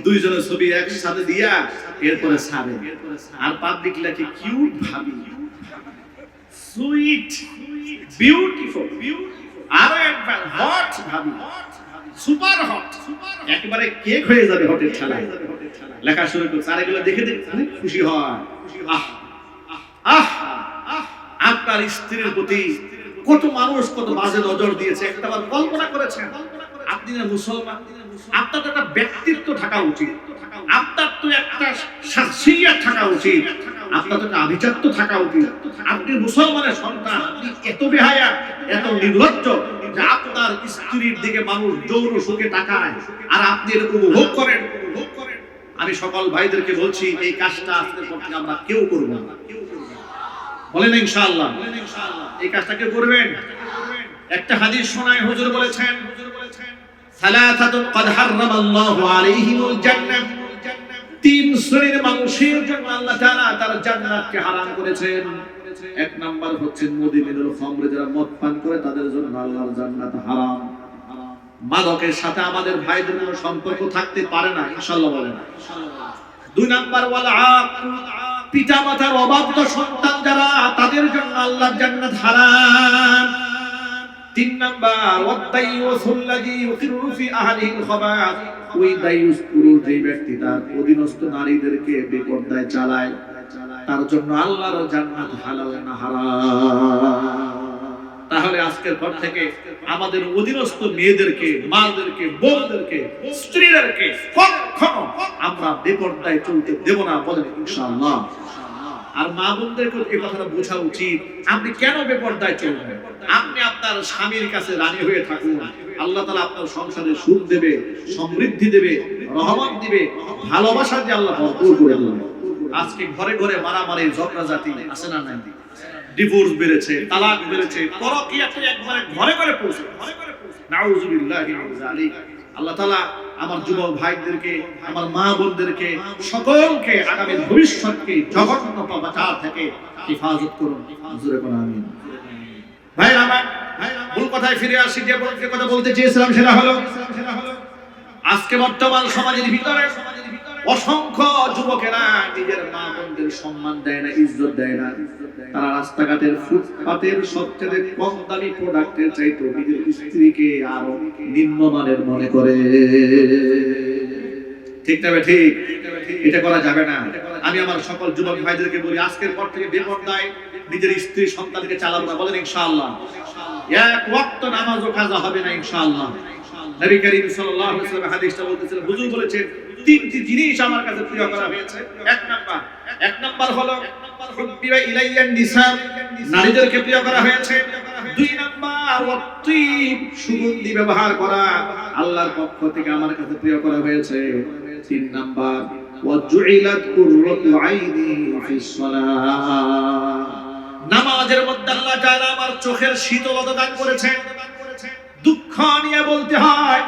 দুইজনের ছবি একসাথে দিয়া এরপরে ছাড়ে আর পাবলিক লেখে কিউট ভাবি, সুইট, বিউটিফুল, আরো একবার হট ভাবি, সুপার হট, একেবারে কেক হয়ে যাবে হটের ঠেলায় লেখা শুরু করছে। আর এগুলো দেখে দেখে খুব খুশি হয়। আপনার স্ত্রীর প্রতি কত মানুষ কত বাজে নজর দিয়েছে, একটাবার কল্পনা করেছেন? আপনি না মুসলমান, আপনার তো একটা ব্যক্তিত্ব থাকা উচিত, আপনার তো একটা শাখসিয়ত থাকা উচিত, আপনার তো একটা আভিজাত্য থাকা উচিত। আপনি মুসলমানের সন্তান, আপনি এত বেহায়া, এত নির্লজ্জ যে আপনার স্ত্রীর দিকে মানুষ যৌন সুখে তাকায় আর আপনি এরকম উপভোগ করেন। আমি সকল ভাইদেরকে বলছি, এই কাজটা আজকের পর থেকে আমরা কেউ করব না। বলেন ইনশাআল্লাহ। এই কাজটা কেউ করবেন? একটা হাদিস শোনায়, হুজুর বলেছেন সালাসাতুন কদ হারামাল্লাহু আলাইহিমুল জান্নাহ, তিন শ্রেণীর মানুষের জন্য আল্লাহ তাআলা তার জান্নাতকে হারাম করেছেন। এক নাম্বার হচ্ছে মুদিমিনুল খামর, যারা মদ পান করে তাদের জন্য আল্লাহর জান্নাত হারাম। মাদকের সাথে আমাদের ভাইদের কোনো সম্পর্ক থাকতে পারে না, ইনশাআল্লাহ বলেন। দুই নাম্বার ওয়াল আক, পিতামাতার অবাধ্য সন্তান যারা, তাদের জন্য আল্লাহর জান্নাত হারাম। তিন নাম্বার ওয়াদাইয়ুসুল্লাযী ইউকিরু ফি আহলিহিল খাবাস, ওই দায়ুস পুরুষ যে ব্যক্তি তার অধীনস্থ নারীদেরকে বেপরদায় চালায়, তার জন্য আল্লাহর জান্নাত হালাল না হারাম। তাহলে আজকের পর থেকে আমাদের অধীনস্থ মেয়েদেরকে, মাদেরকে, বোনদেরকে, স্ত্রীদেরকে কখনো আমরা বেপরদায় চলতে দেব না, বলেন ইনশাআল্লাহ। আর মা বোনদেরকে এই কথাটা বোঝা উচিত, আপনি কেন বেপরদায় চলবেন? আপনি আপনার স্বামীর কাছে রানী হয়ে থাকুন, আল্লাহ তাআলা আপনার সংসারে সুখ দেবে, সমৃদ্ধি দেবে, রহমত দিবে, ভালোবাসা দিয়ে আল্লাহ ভরপুর করে দেবেন। আজকে ঘরে ঘরে মারামারি, ঝগড়াঝাটি আছে না নাই? ডিভোর্স বেড়েছে, তালাক বেড়েছে, পরকীয়া একবারে ঘরে ঘরে পৌঁছে। নাউযুবিল্লাহি মিন যালিক। আল্লাহ তাআলা আমার যুবক ভাইদেরকে, আমার মা বোনদেরকে, সকলকে আগামী ভবিষ্যৎকে জঘন্য পাপাচার থেকে হেফাজত করুন। জোরে বলুন আমিন। ভাই আমার মূল কথায় ফিরে আসি, যে কথা বলতে চেয়েছিলাম সেটা হলো, আজকে বর্তমান সমাজের ভিতরে অসংখ্য যুবকেরা নিজের মা বোনদের সম্মান দেয় না, ইজ্জত দেয় না। তারা রাস্তাঘাটের ফুটপাতের সবচেয়ে কম দামি প্রোডাক্টের চাইতে নিজের স্ত্রীকে আরো নিম্নমানের মনে করে। ঠিক না ঠিক? এটা করা যাবে না। আমি আমার সকল যুবক ভাইদেরকে বলি, আজকের পর থেকে বেপরদায় নিজের স্ত্রী সন্তানকে চালাবো না, বলেন ইনশাআল্লাহ। এক ওয়াক্ত নামাজও কাজা হবে না ইনশাআল্লাহ। নবী করিম সাল্লাল্লাহু আলাইহি ওয়াসাল্লাম হাদিসটা বলতেছিলেন, হুজুর বলেছেন তিনটি জিনিস আমার কাছে প্রিয় করা হয়েছে। এক নাম্বার হলো হুব্বিবা ইলাইয়ান নিসা, নারীদেরকে প্রিয় করা হয়েছে। দুই নাম্বার ওয়াত্তিব, সুগন্ধি ব্যবহার করা, আল্লাহর পক্ষ থেকে আমার কাছে প্রিয় করা হয়েছে। তিন নাম্বার ওয়াজুইলাত কুররাতু আইনি ফিস সালাহ, নামাজের মধ্যে আল্লাহ তাআলা আমার চোখের শীতলতা দান করেছেন। দুঃখ নিয়ে বলতে হয়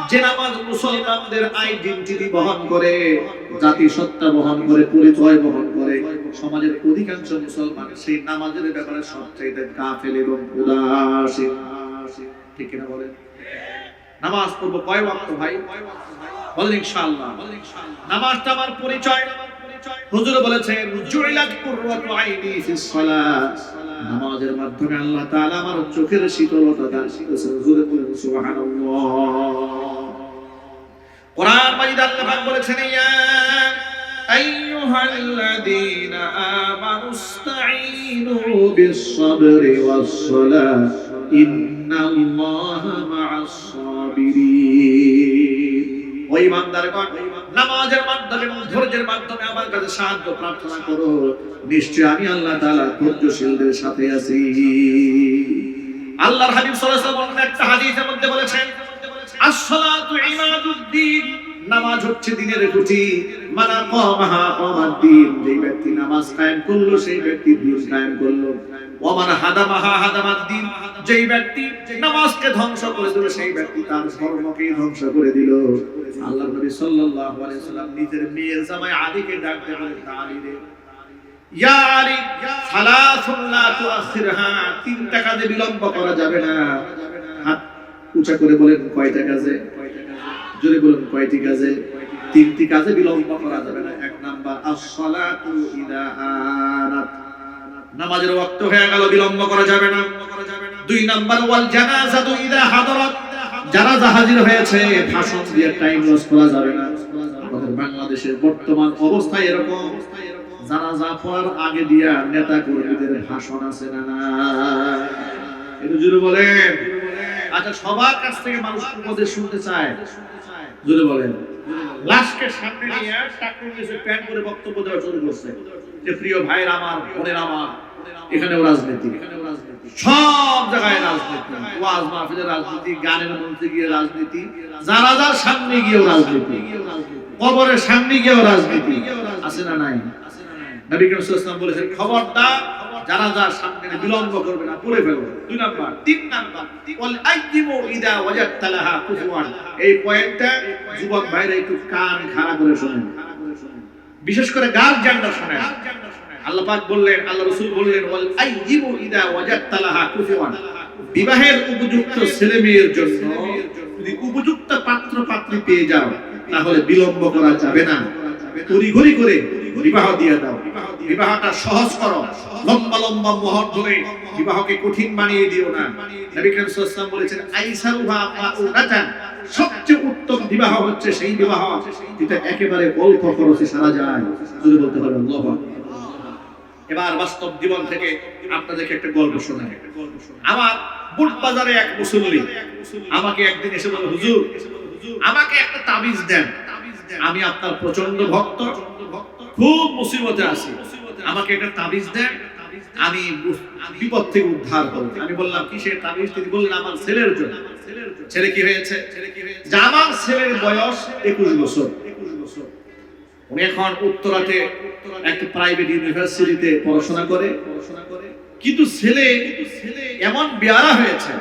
যে নামাজ মুসলমানদের আইডেন্টিটি বহন করে, জাতিসত্তা বহন করে, পরিচয় বহন করে। সমাজের অধিকাংশ মুসলমান সেই নামাজের ব্যাপারে সবচেয়ে গাফেল এবং উদাসীন। ঠিক কিনা বলেন? নামাজ পড়বো কয় ওয়াক্ত ভাই? বলেন ইনশাআল্লাহ। নামাজটা আমার পরিচয়। হুজুর বলেছেন জুইলাত কুররাতু আইনি ফিস সালাহ, নামাজের মাধ্যমে আল্লাহ তাআলা আমার চোখের শীতলতা দান করেছেন। হুজুর বলেন সুবহানাল্লাহ। কোরআন মাজিদ আল্লাহ পাক বলেছেন, ইয়া আইয়ুহাল্লাযীনা আমানুস্তাঈনু বিস-সাবরি ওয়াস-সালাহ ইন্নাল্লাহা মা'আস সাবিরিন। ওই ইমানদারগণ, নামাজের মাধ্যমে এবং ধৈর্যের মাধ্যমে আমার কাছে সাহায্য প্রার্থনা করো, নিশ্চয় আমি আল্লাহ তাআলা ধৈর্যশীলদের সাথে আছি। আল্লাহর হাবিব সাল্লাল্লাহু আলাইহি ওয়াসাল্লাম একটা হাদিসের মধ্যে বলেছেন, আস-সালাতু ইমাদুদ্দিন, নামাজ হচ্ছে দ্বীনের খুঁটি। মানা কামাহা কামাদ্দিন, যে ব্যক্তি নামাজ কায়েম করলো সেই ব্যক্তি দ্বীন কায়েম করলো। ওয়া মান হাদামাহা হাদামাদ্দিন, যে ব্যক্তি নামাজকে ধ্বংস করে দিল সেই ব্যক্তি তার ধর্মকে ধ্বংস করে দিল। আল্লাহর নবী সাল্লাল্লাহু আলাইহি ওয়াসাল্লাম নিজের মেয়ে জামাই আলীকে ডাক দিয়ে বলেন, আলী রে, ইয়া আলী সালাসুন লা তুআখিরহা, তিনটা কাজে বিলম্ব করা যাবে না। হাত উঁচা করে বলেন, কয়টা কাজে? জোরে বলুন, কয়টি কাজে? তিনটি কাজে বিলম্ব করা যাবে না। এক নাম্বার আস-সালাতু ইযা আনাত, নামাজের ওয়াক্ত হয়ে গেল, বিলম্ব করা যাবে না। দুই নাম্বার ওয়াল জানাজাতু ইযা হাদারাত, জানাজা হাজির হয়েছে, ভাষণ দিয়ে টাইম লস করা যাবে না। আমাদের বাংলাদেশের বর্তমান অবস্থা এরকম, জানাজা পড়ার আগে দিয়া নেতা কর্মীদের ভাষণ আছে না না? এটা জোরে বলেন। আচ্ছা, সবার কাছ থেকে মানুষ উপদেশ শুনতে চায়, জোরে বলেন। লাশকে সামনে নিয়ে টাকুর নিচে প্যান্ট করে বক্তব্য দেওয়া শুরু করছে যে প্রিয় ভাইয়ের আমার, বোনের আমার, এখানেও রাজনীতি, সব জায়গায় রাজনীতি, ওয়াজ মাহফিলে রাজনীতি, গানের মঞ্চে গিয়ে রাজনীতি, জানাজার সামনে গিয়েও রাজনীতি, কবরের সামনে গিয়েও রাজনীতি। আছে না নাই? নবী করিম সাল্লাল্লাহু আলাইহি ওয়াসাল্লাম বলেছেন, খবরদার জানাজার সামনে বিলম্ব করবে না, পড়ে ফেলবে। 2 নাম্বার। 3 নাম্বার, ওয়াল আইয়িমু ইদা ওয়াজাদতা লাহা কুফুয়ান। এই পয়েন্টটা যুবক ভাইরা একটু কান খাড়া করে শুনেন, বিশেষ করে গার্জিয়ানরা শুনেন। আল্লাহ পাক বললেন, আল্লাহ রাসূল বললেন, ওয়াল আইয়িমু ইদা ওয়াজাদতা লাহা কুফুয়ান। বিবাহের উপযুক্ত ছেলে মেয়ের জন্য যদি উপযুক্ত পাত্র পাত্রী পেয়ে যাও তাহলে বিলম্ব করা যাবে না, তড়িঘড়ি করে বিবাহ দিয়ে দাও। বিবাহটা সহজ করো, লম্বা লম্বা মোহর ধরে বিবাহকে কঠিন বানিয়ে দিও না। নবী করিম সাল্লাল্লাহু আলাইহি ওয়াসাল্লাম বলেছেন, আইসারুহা ফাউরাতান, সবচেয়ে উত্তম বিবাহ হচ্ছে সেই বিবাহ যেটা একেবারে অল্প খরচে সারা যায়। যদি বলতে পারেন আল্লাহু আকবার। এবার বাস্তব জীবন থেকে আপনাদেরকে একটা গল্প শোনাই। আমার বুট বাজারে এক মুসল্লি আমাকে একদিন এসে বলে, হুজুর আমাকে একটা তাবিজ দেন, আমি আপনার প্রচন্ড ভক্ত, খুব মুসিবতে আছি, আমাকে একটা তাবিজ দেন, আমি বিপদ থেকে উদ্ধার করব। আমি বললাম কিসের তাবিজ? তিনি বললেন আমার ছেলের জন্য। ছেলে কি হয়েছে? আমার ছেলের বয়স 21 বছর। উনি এখন উত্তরাতে একটা প্রাইভেট ইউনিভার্সিটিতে পড়াশোনা করে, কিন্তু ছেলে এমন বেয়ারা হয়েছে,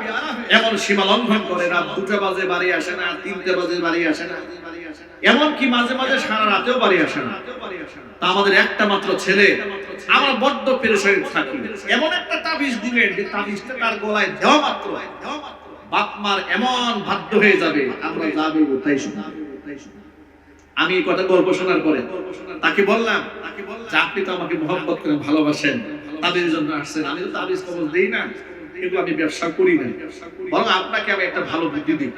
এমন সীমা লঙ্ঘন করে, রাত 2টা বাজে বাড়ি আসে না, 3টা বাজে বাড়ি আসে না, এমনকি মাঝে মাঝে সারা রাতেও বাড়ি আসে না। তা আমাদের একটা মাত্র ছেলে, আমরা বড্ড পেরেশানি থাকি। এমন একটা তাবিজ দিলেন যে তাবিজটা তার গলায় দেওয়া মাত্র বাপ মার এমন বাধ্য হয়ে যাবে, আমরা যাবে তাই শোনা। আমি এই কথা গল্প শোনার পরে তাকে বললাম, আপনি তো আমাকে মহব্বত করে ভালোবাসেন, তাদের জন্য আসছেন, আমি তো তাবিজ কবজ দেই না, এগুলো আমি ব্যবসা করি না, বরং আপনাকে আমি একটা ভালো বুদ্ধি দিই।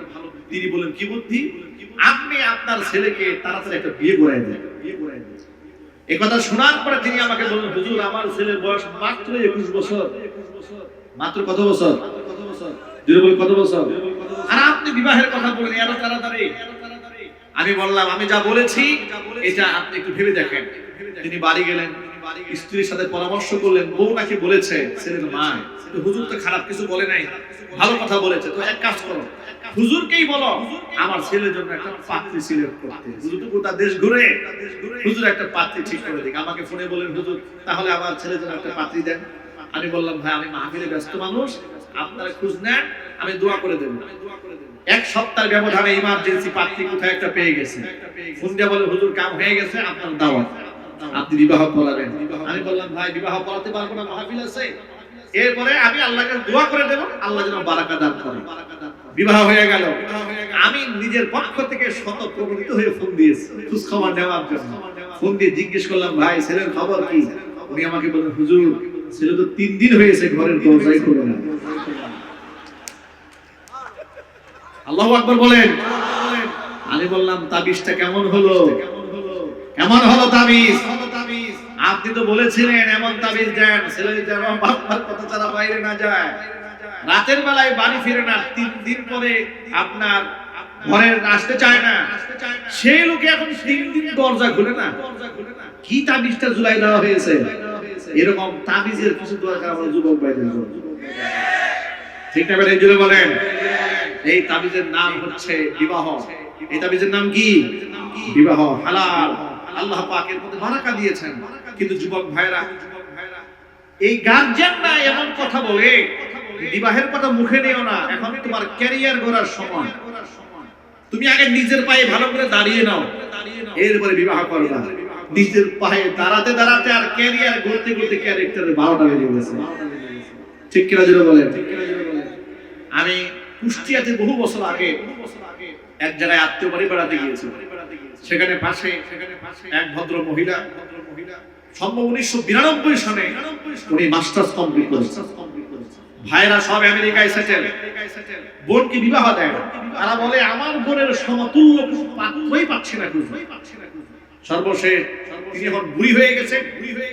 তিনি বলেন, কি বুদ্ধি? আপনি আপনার ছেলেকে তাড়াতাড়ি একটা বিয়ে করাই দেন। এই কথা শোনার পরে তিনি আমাকে বললেন, হুজুর আমার ছেলের বয়স মাত্র 21 বছর। মাত্র কত বছর? যদি বলি কত বছর? আর আপনি বিবাহের কথা বলেন এত তাড়াতাড়ি। আমি বললাম, আমি যা বলেছি এটা আপনি একটু ভেবে দেখেন। তিনি বাড়ি গেলেন, স্ত্রীর সাথে পরামর্শ করলেন, বউ নাকি বলেছে ছেলের মা, হুজুর তো খারাপ কিছু বলে নাই, ভালো কথা বলেছে, তো এক কাজ করো, হুজুরকেই বলো আমার ছেলের জন্য একটা পাত্রী সিলেক্ট করতে। হুজুর তো গোটা দেশ ঘুরে, হুজুর একটা পাত্রী ঠিক করে দিক। আমাকে ফোনে বলেন, হুজুর তাহলে আমার ছেলের জন্য একটা পাত্রী দেন। আমি বললাম, ভাই আমি মাহফিলে ব্যস্ত মানুষ, আপনারা খোঁজ নেন, আমি দোয়া করে দেব। 1 সপ্তাহের ব্যবধানে ইমার্জেন্সি পাত্রী কোথায় একটা পেয়ে গেছে। ফোন দিয়ে বলে, হুজুর কাম হয়ে গেছে, আপনার দাওয়াত, আপনি বিবাহ পড়াবেন। আমি বললাম, ভাই বিবাহ পড়াতে পারবো না, মাহফিল আছে। এরপরে আমি আল্লাহকে দোয়া করে দেব, আল্লাহ যেন বারাকা দান করে। বিবাহ হয়ে গেল। আমি নিজের পক্ষ থেকে শত প্রবণিত হয়ে ফোন দিয়েছি খোঁজ খবর নেওয়ার জন্য। ফোন দিয়ে জিজ্ঞেস করলাম, ভাই ছেলের খবর কি? উনি আমাকে বলেন, হুজুর ছেলে তো 3 দিন হয়েছে ঘরের দরজাই খোলে না। আল্লাহু আকবার বলেন। আমি বললাম, তাবিজটা কেমন হলো? কেমন হলো তাবিজ? আপনি তো বলেছিলেন এমন তাবিজ দেন ছেলে যেন বাবার কথা ছাড়া বাইরে না যায়, রাতের বেলায় বাড়ি ফিরে না, 3 দিন পরে আপনার ঘরে আসতে চায় না, সেই লোকে এখন 3 দিন দরজা খুলে না। কি তাবিজটা ঝুলাই দেওয়া হয়েছে? এরকম তাবিজের কিছু দরকার আমার যুবক ভাইদের জন্য। ঠিক না বেটা? জুড়ে বলেন। এই তাবিজের নাম হচ্ছে বিবাহ। এই তাবিজের নাম কি? বিবাহ। হালাল। আল্লাহ পাক এর মধ্যে বারাকা দিয়েছেন। কিন্তু যুবক ভাইরা, এই গার্জিয়ানরা এমন কথা বলে, বিবাহের কথা মুখে নিও না, এখন তোমার ক্যারিয়ার গড়ার সময়, তুমি আগে নিজের পায়ে ভালো করে দাঁড়িয়ে নাও, এরপরে বিবাহ করবা। নিজের পায়ে দাঁড়াতে দাঁড়াতে আর ক্যারিয়ার গড়তে গড়তে ক্যারেক্টারে 12টা বেজে গেছে। ঠিক কিনা জোরে বলেন। আমি কুষ্টিয়াতে বহু বছর আগে এক জায়গায় আত্মীয় বাড়ি বেড়াতে গিয়েছি। সেখানে পাশে এক ভদ্র মহিলা, সম্ভব 1992 সালে উনি মাস্টার্স কমপ্লিট করেছেন। ভাইরা সব আমেরিকায় সেটেল, বোনকে বিবাহ দেয়। তারা বলে, আমার বোনের সমতুল্য পাত্রই পাচ্ছি না। সর্বশেষ তিনি এখন বুড়ি হয়ে গেছে,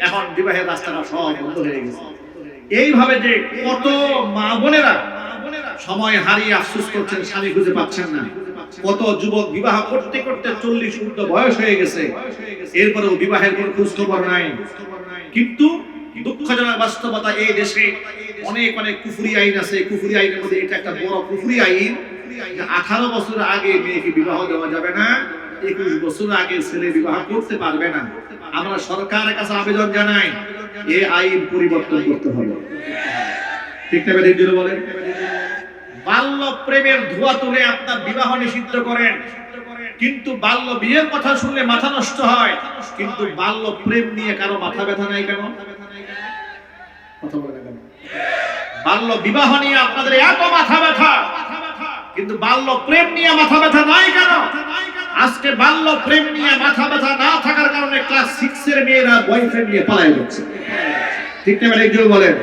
এখন বিবাহের রাস্তাটা সব বন্ধ হয়ে গেছে। এইভাবে যে কত মা বোনেরা সময় হারিয়ে আফসোস করছেন, স্বামী খুঁজে পাচ্ছেন না। কত যুবক বিবাহ করতে করতে 40 ঊর্ধ্ব বয়স হয়ে গেছে, এরপরেও বিবাহের কোনো খোঁজ খবর নাই। কিন্তু দুঃখজনক বাস্তবতা, এই দেশে অনেক অনেক কুফরি আইন আছে। কুফরি আইনের মধ্যে এটা একটা বড় কুফরি আইন, 18 বছর আগে মেয়েকে বিবাহ দেওয়া যাবে না, 21 বছর আগে ছেলে বিবাহ করতে পারবে না। আমরা সরকারের কাছে আবেদন জানাই, এই আইন পরিবর্তন করতে হবে। ঠিক না বেঠিক জোরে বলেন? বাল্য প্রেমের ধোঁয়া তুলে আপনার বিবাহ নিষিদ্ধ করেন, কিন্তু বাল্য বিয়ের কথা শুনলে মাথা নষ্ট হয়, কিন্তু বাল্য প্রেম নিয়ে কারো মাথা ব্যথা নাই কেন? কথা বলে না কেন? বাল্য বিবাহ নিয়ে আপনাদের এত মাথা ব্যথা, কিন্তু বাল্য প্রেম নিয়ে মাথা ব্যথা নাই কেন? আজকে বাল্য প্রেম নিয়ে মাথা ব্যথা না থাকার কারণে ক্লাস 6 এর মেয়েরা বয়ফ্রেন্ড নিয়ে পালায় যাচ্ছে। ঠিক না বেঠিক জোরে বলেন?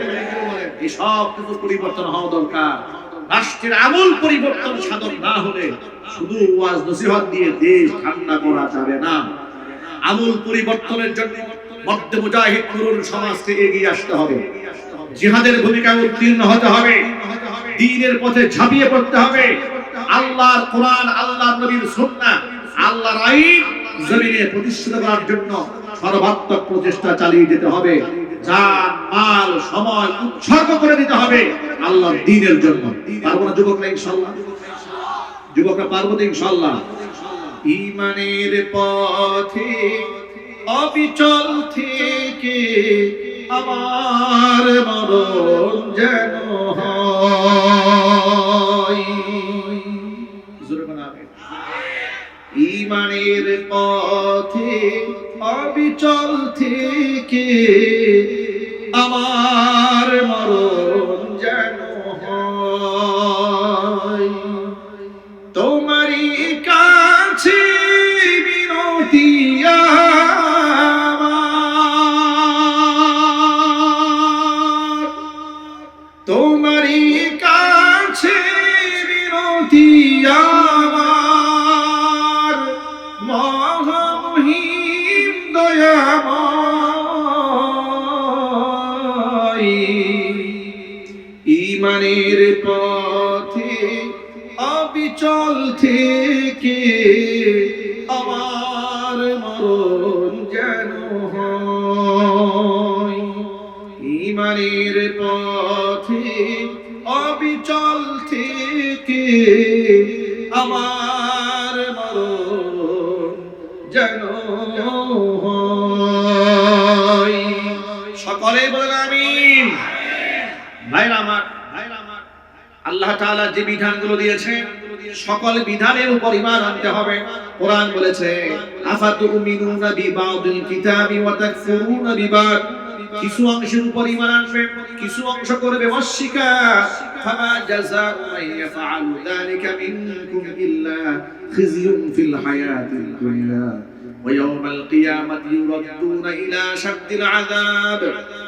এই সব কিছু পরিবর্তন হওয়া দরকার। রাষ্ট্রের আমূল পরিবর্তন সাধন না হলে শুধু ওয়াজ নসিহত দিয়ে দেশ ঠান্ডা করা যাবে না। আমূল পরিবর্তনের জন্য মধ্যে মুজাহিদ তরুণ সমাজকে এগিয়ে আসতে হবে, জিহাদের ভূমিকা উত্তীর্ণ হতে হবে, দ্বীনের পথে ঝাঁপিয়ে পড়তে হবে। আল্লাহর কোরআন, আল্লাহর নবীর সুন্নাহ, আল্লাহর আইন জমিনে প্রতিষ্ঠিত করার জন্য সর্বাত্মক প্রচেষ্টা চালিয়ে যেতে হবে। জান মাল সময় উৎসর্গ করে দিতে হবে আল্লাহর দ্বীনের জন্য। পারবো না যুবকরা? ইনশাআল্লাহ যুবকরা পারবো তো ইনশাআল্লাহ। ঈমানের পথে অবিচল থেকে আমার মরণ যেন হয়। জোরে বলেন আমিন। ঈমানের পথে অবিচল থেকে আমার মরণ যেন হয়। তোমারই কাছে বিনতি আমার, তোমারই কাছে বিনতি আমার, মহামহিম দয়াময়। ঈমানের পথে অবিচল থেকে আমার মরণ যেন হয়। ঈমানের পথে অবিচল থেকে আমার মরণ যেন হয়। সকলে বলেন আমিন। ভাইরা আমার, আল্লাহ তাআলা যে বিধানগুলো দিয়েছেন সকল বিধানের উপর ঈমান আনতে হবে। কোরআন বলেছে আফাতুমিনুনা বিবাদিল কিতাবি ওয়া তাকফুরুনা বিবাদ, কিছু অংশের উপর ঈমান আনবে, কিছু অংশ করবে অস্বীকার। ফামা জাযাউ মান ইয়াফআলু যালিকা মিনকুম ইল্লা খিzyun ফিল হায়াতিদ দুনিয়া ওয়া ইয়াওমাল কিয়ামাতি ইউরাদ্দুনা ইলা শাদ্দিল আযাব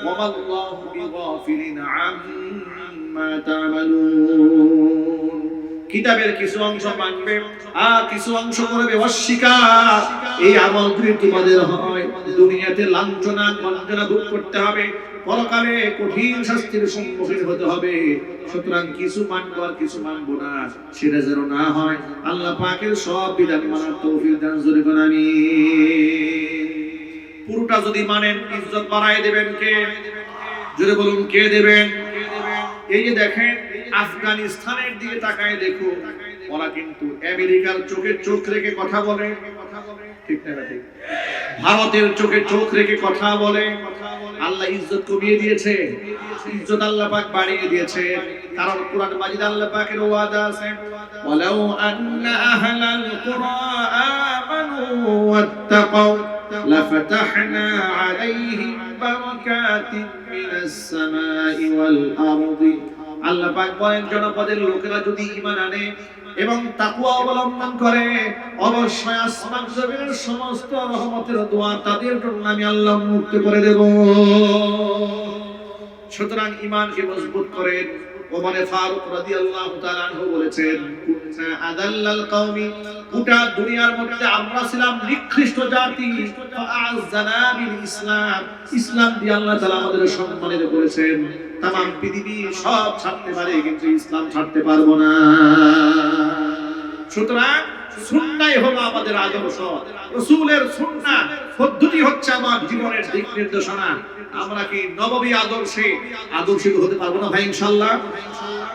ওয়া মাল্লাহু বিগাফিলিন আম্মা তা'মালুন। কিতাবের কিছু অংশ মানবে আর কিছু অংশ করবে অস্বীকার। এই আমলগুলি তোমাদের হয়, দুনিয়াতে লাঞ্ছনা গঞ্জনা ভোগ করতে হবে, পরকালে কঠিন শাস্তির সম্মুখীন হতে হবে। সুতরাং কিছু মানবো আর কিছু মানবো না, সেটা যেন না হয়। আল্লাহ পাকের সব বিধান মানার তৌফিক দান করুন আমিন। পুরোটা যদি মানেন ইজ্জত বাড়ায় দেবেন কে? জোরে বলুন, কে দেবেন? এই যে দেখেন আফগানিস্তানের দিকে তাকায় দেখো, ওরা কিন্তু আমেরিকার চোখে চোখ রেখে কথা বলে, ঠিক না ঠিক? ভারতের চোখে চোখ রেখে কথা বলে। আল্লাহ ইজ্জত কমিয়ে দিয়েছে, ইজ্জত আল্লাহ পাক বাড়িয়ে দিয়েছে। কারণ কুরআন মাজিদ আল্লাহ পাকের ওয়াদা আছে, ওয়ালাউ আন্না আহলাল কুরা আমানু ওয়াত্তাকাউ লাফাতাহনা আলাইহিম বারাকাতিন মিনাস সামাই ওয়াল আরদি। আল্লাহ পাক বলেন জনপদের লোকেরা যদি ঈমান আনে এবং তাকওয়া অবলম্বন করে, অবশ্যই আসমান জমিনের সমস্ত রহমতের দোয়া তাদের জন্য আমি আল্লাহ মুক্ত করে দেব। সুতরাং ঈমানকে মজবুত করেন। ওমর ফারুক রাদিয়াল্লাহু তাআলা আনহু বলেছেন, কুননা আদাল্লাল কওমি, গোটা দুনিয়ার মধ্যে আমরা ছিলাম নিকৃষ্ট জাতি, ফাআযানা বিল ইসলাম, ইসলাম দিয়ে আল্লাহ তাআলা আমাদের সম্মানিত করেছেন। তামাম পৃথিবী সব ছাড়তে পারে, কিন্তু ইসলাম ছাড়তে পারবো না। সুতরাং সুন্নাহই হলো আমাদের আদর্শ, রাসূলের সুন্নাহ পদ্ধতি হচ্ছে আমার জীবনের দিক নির্দেশনা। আমরা কি নববী আদর্শিত হতে পারবো না ভাই? ইনশাআল্লাহ।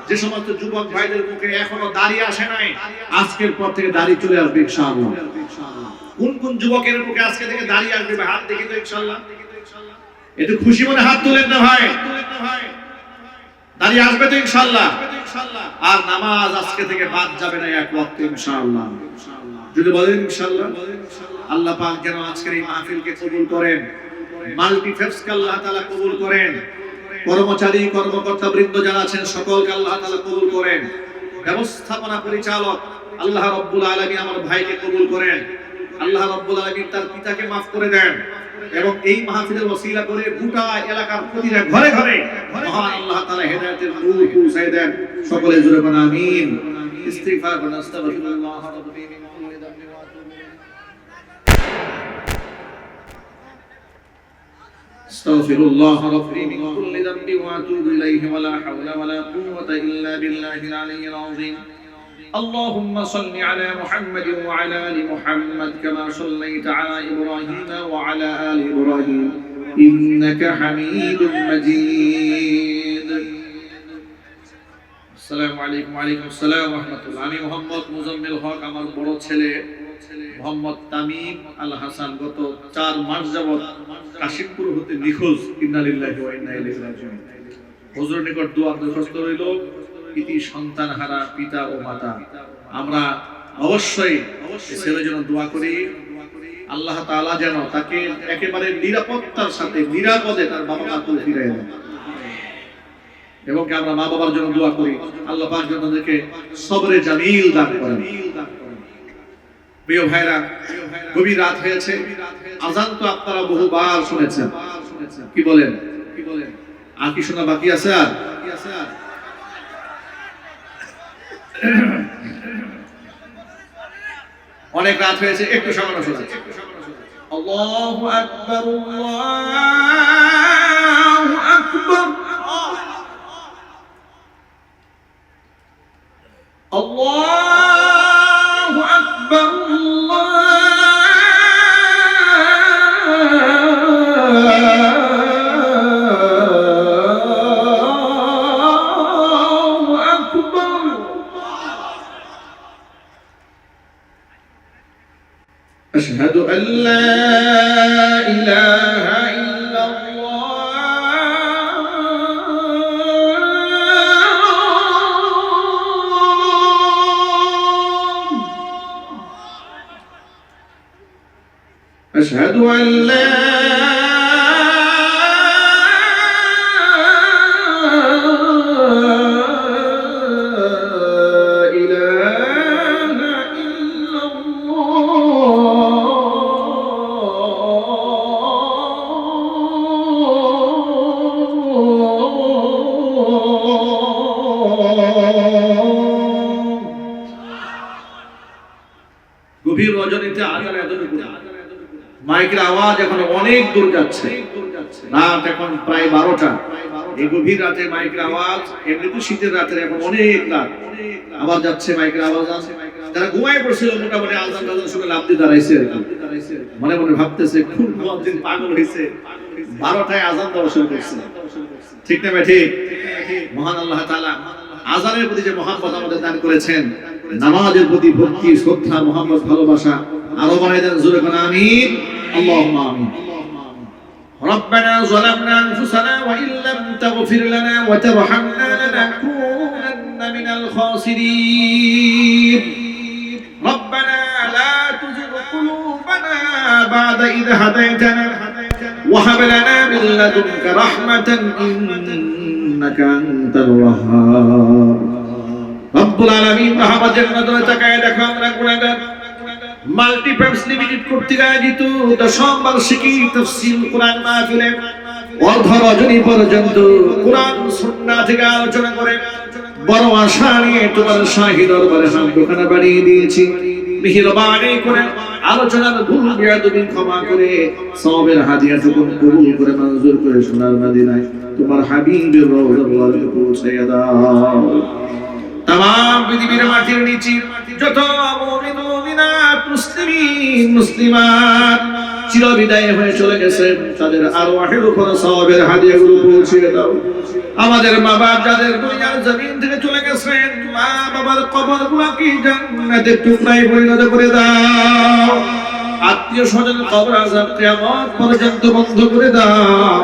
যে সমস্ত যুবক ভাইদের মুখে এখনো দাড়ি আসে নাই, আজকের পর থেকে দাড়ি চলে আসবে ইনশাআল্লাহ। কোন কোন যুবকের মুখে আজকে থেকে দাড়ি আসবে ভাই? হাত দেখি তো ইনশাআল্লাহ। একটু খুশি মনে হাত তুলেন না ভাই, দাঁড়িয়ে আসবে তো ইনশাআল্লাহ। আর নামাজ আজকে থেকে বাদ যাবে না এক ওয়াক্ত ইনশাআল্লাহ। যদি বলেন ইনশাআল্লাহ। আল্লাহ পাক যেন আজকের এই মাহফিলকে কবুল করেন, মাল্টিফেক্সকে আল্লাহ তাআলা কবুল করেন, কর্মচারী কর্মকর্তা বৃন্দ যারা আছেন সকলকে আল্লাহ তাআলা কবুল করেন, ব্যবস্থাপনা পরিচালক আল্লাহ রাব্বুল আলামিন আমার ভাইকে কবুল করেন, আল্লাহ রাব্বুল আলামিন তার পিতাকে maaf করে দেন, এবং এই মাহফিলের ওসিলা করে গোটা এলাকার প্রতিটা ঘরে ঘরে মহান আল্লাহ তাআলা হেদায়েতের নূর পৌঁছায় দেন। সকলে জোরে বলেন আমিন। ইস্তিগফার করুন, আস্তাগফিরুল্লাহ রাব্বি মিন কুল্লি যামবিন ওয়া আতুবু আস্তাগফিরুল্লাহ রাব্বি মিন কুল্লি যামবিন ওয়া আতুবু ইলাইহি ওয়া লা হাওলা ওয়া লা কুওয়াতা ইল্লা বিল্লাহিল আলিয়্যিল আযীম। اللهم صل على محمد وعلى آل محمد كما صليت على إبراهيم وعلى آل إبراهيم إنك حميد مجيد। আসসালামু আলাইকুম। ওয়ালাইকুম আসসালাম ওয়া রাহমাতুল্লাহ। আমি মোহাম্মদ মুজাম্মিল হক, আমার বড় ছেলে মোহাম্মদ তামিম আল হাসান গত 4 মাস যাবত কাশিমপুর হতে নিখোঁজ। ইন্না লিল্লাহি ওয়া ইন্না ইলাইহি রাজিউন। হুজুরের নিকট দোয়া দরখাস্ত রইল, ইতি সন্তানহারা পিতা ও মাতা, আমরা অবশ্যই ছেলের জন্য দোয়া করি। আল্লাহ তাআলা যেন তাকে একেবারে নিরাপত্তার সাথে নিরাপদে তার বাবা মা তুলে ফিরিয়ে দেন, এবং আমরা মা বাবার জন্য দোয়া করি আল্লাহ পাক যেন তাদেরকে সবরে জামিল দান করেন। প্রিয় ভাইরা, গভীর রাত হয়েছে, আযান তো আপনারা বহুবার শুনেছেন, কি বলেন? আর কি শোনা বাকি আছে? আর অনেক রাত হয়েছে, একটু সামান্য শোনাচ্ছি। আল্লাহু আকবার, আল্লাহু আকবার, আল্লাহু আকবার, أشهد أن لا إله إلا الله، أشهد أن لا গভীর রজনীতে আজানের এতটুকু মাইকের আওয়াজ এখন অনেক দূর যাচ্ছে, রাত এখন প্রায় 12টা। এই গভীর রাতে মাইকের আওয়াজ, এমনিতে শীতের রাতে এখন অনেক রাত আবার যাচ্ছে, মাইকের আওয়াজ আছে। যারা ঘুমায় পড়ছিল মোটামুটি আজান টাজান শুনে লাফ দিয়ে দাঁড়াইছে, মনে মনে ভাবতেছে খুব মুয়াজ্জিন পাগল হয়েছে, 12টায় আজান দেওয়া শুরু করছে। ঠিক না ঠিক? মহান আল্লাহ তাআলা আজানের প্রতি যে মহব্বত আমাদের দান করেছেন, নামাজের প্রতি ভক্তি শ্রদ্ধা মুহাম্মদ ভালোবাসা আরো বাড়ায় দেন। জোরে বলেন আমিন। আল্লাহুম্মা আমিন। ربنا ظلمنا أنفسنا وإن لم تغفر لنا وترحمنا لنكونن من الخاسرين ربنا لا تزغ قلوبنا بعد إذ هديتنا وهب لنا من لدنك رحمة إنك أنت الوهاب রব্বুল আলামিন রাহমাত জান্নাতুল তাকায় দেখো আমরা গুনাহগার মাল্টিপ্যাপস লিমিটেড কর্তৃক আয়োজিত 10ম বার্ষিকী তাফসীর কোরআন মাহফিলে অর্ধ রজনী পর্যন্ত কোরআন সুন্নাহ থেকে আলোচনা করে বড় আশা নিয়ে তোমার শাহী দরবারে হামদখানা বাড়িয়ে দিয়েছি। মেহেরবানি করে আলোচনার ভুল বিয়াদবি ক্ষমা করে সওয়াবের হাদিয়াটুকু কবুল করে মঞ্জুর করে সোনার মদিনায় তোমার হাবিবের রওজায় পৌঁছায়া দাও। तमाम পৃথিবীর মাটির নিচে যত মুমিন মুমিনাত মুসলিমিন মুসলিমাত চিরবিদায় হয়ে চলে গেছেন, তাদের আরওয়াহের উপর সওয়াবের হাদিয়াগুলো পৌঁছে দাও। আমাদের মা বাবা যাদের দুনিয়ার জমিন থেকে চলে গেছেন, মা বাবার কবরগুলোকে জান্নাতের টুকরায় পরিণত করে দাও। আত্মীয় স্বজন কবর আযাব কিয়ামত পর্যন্ত বন্ধ করে দাও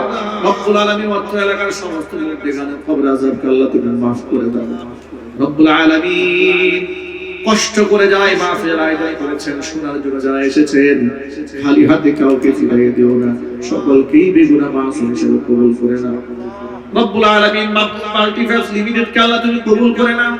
রব্বুল আলামিন অত্র এলাকার সমস্ত মুর্দিগানের কবর আযাবকে আল্লাহ তুমি মাফ করে দাও রব্বুল আলামিন কষ্ট করে যায় মাফের আয়োজন করেছেন শোনার জন্য যারা এসেছেন খালি হাতে কাউকে ফিরিয়ে দিও না সকলকেই বেগুনাহ মাসুম হিসেবে কবুল করে নাও রব্বুল আলামিন মাল্টিফাস লিমিটেড কে আল্লাহ তুমি কবুল করে নাও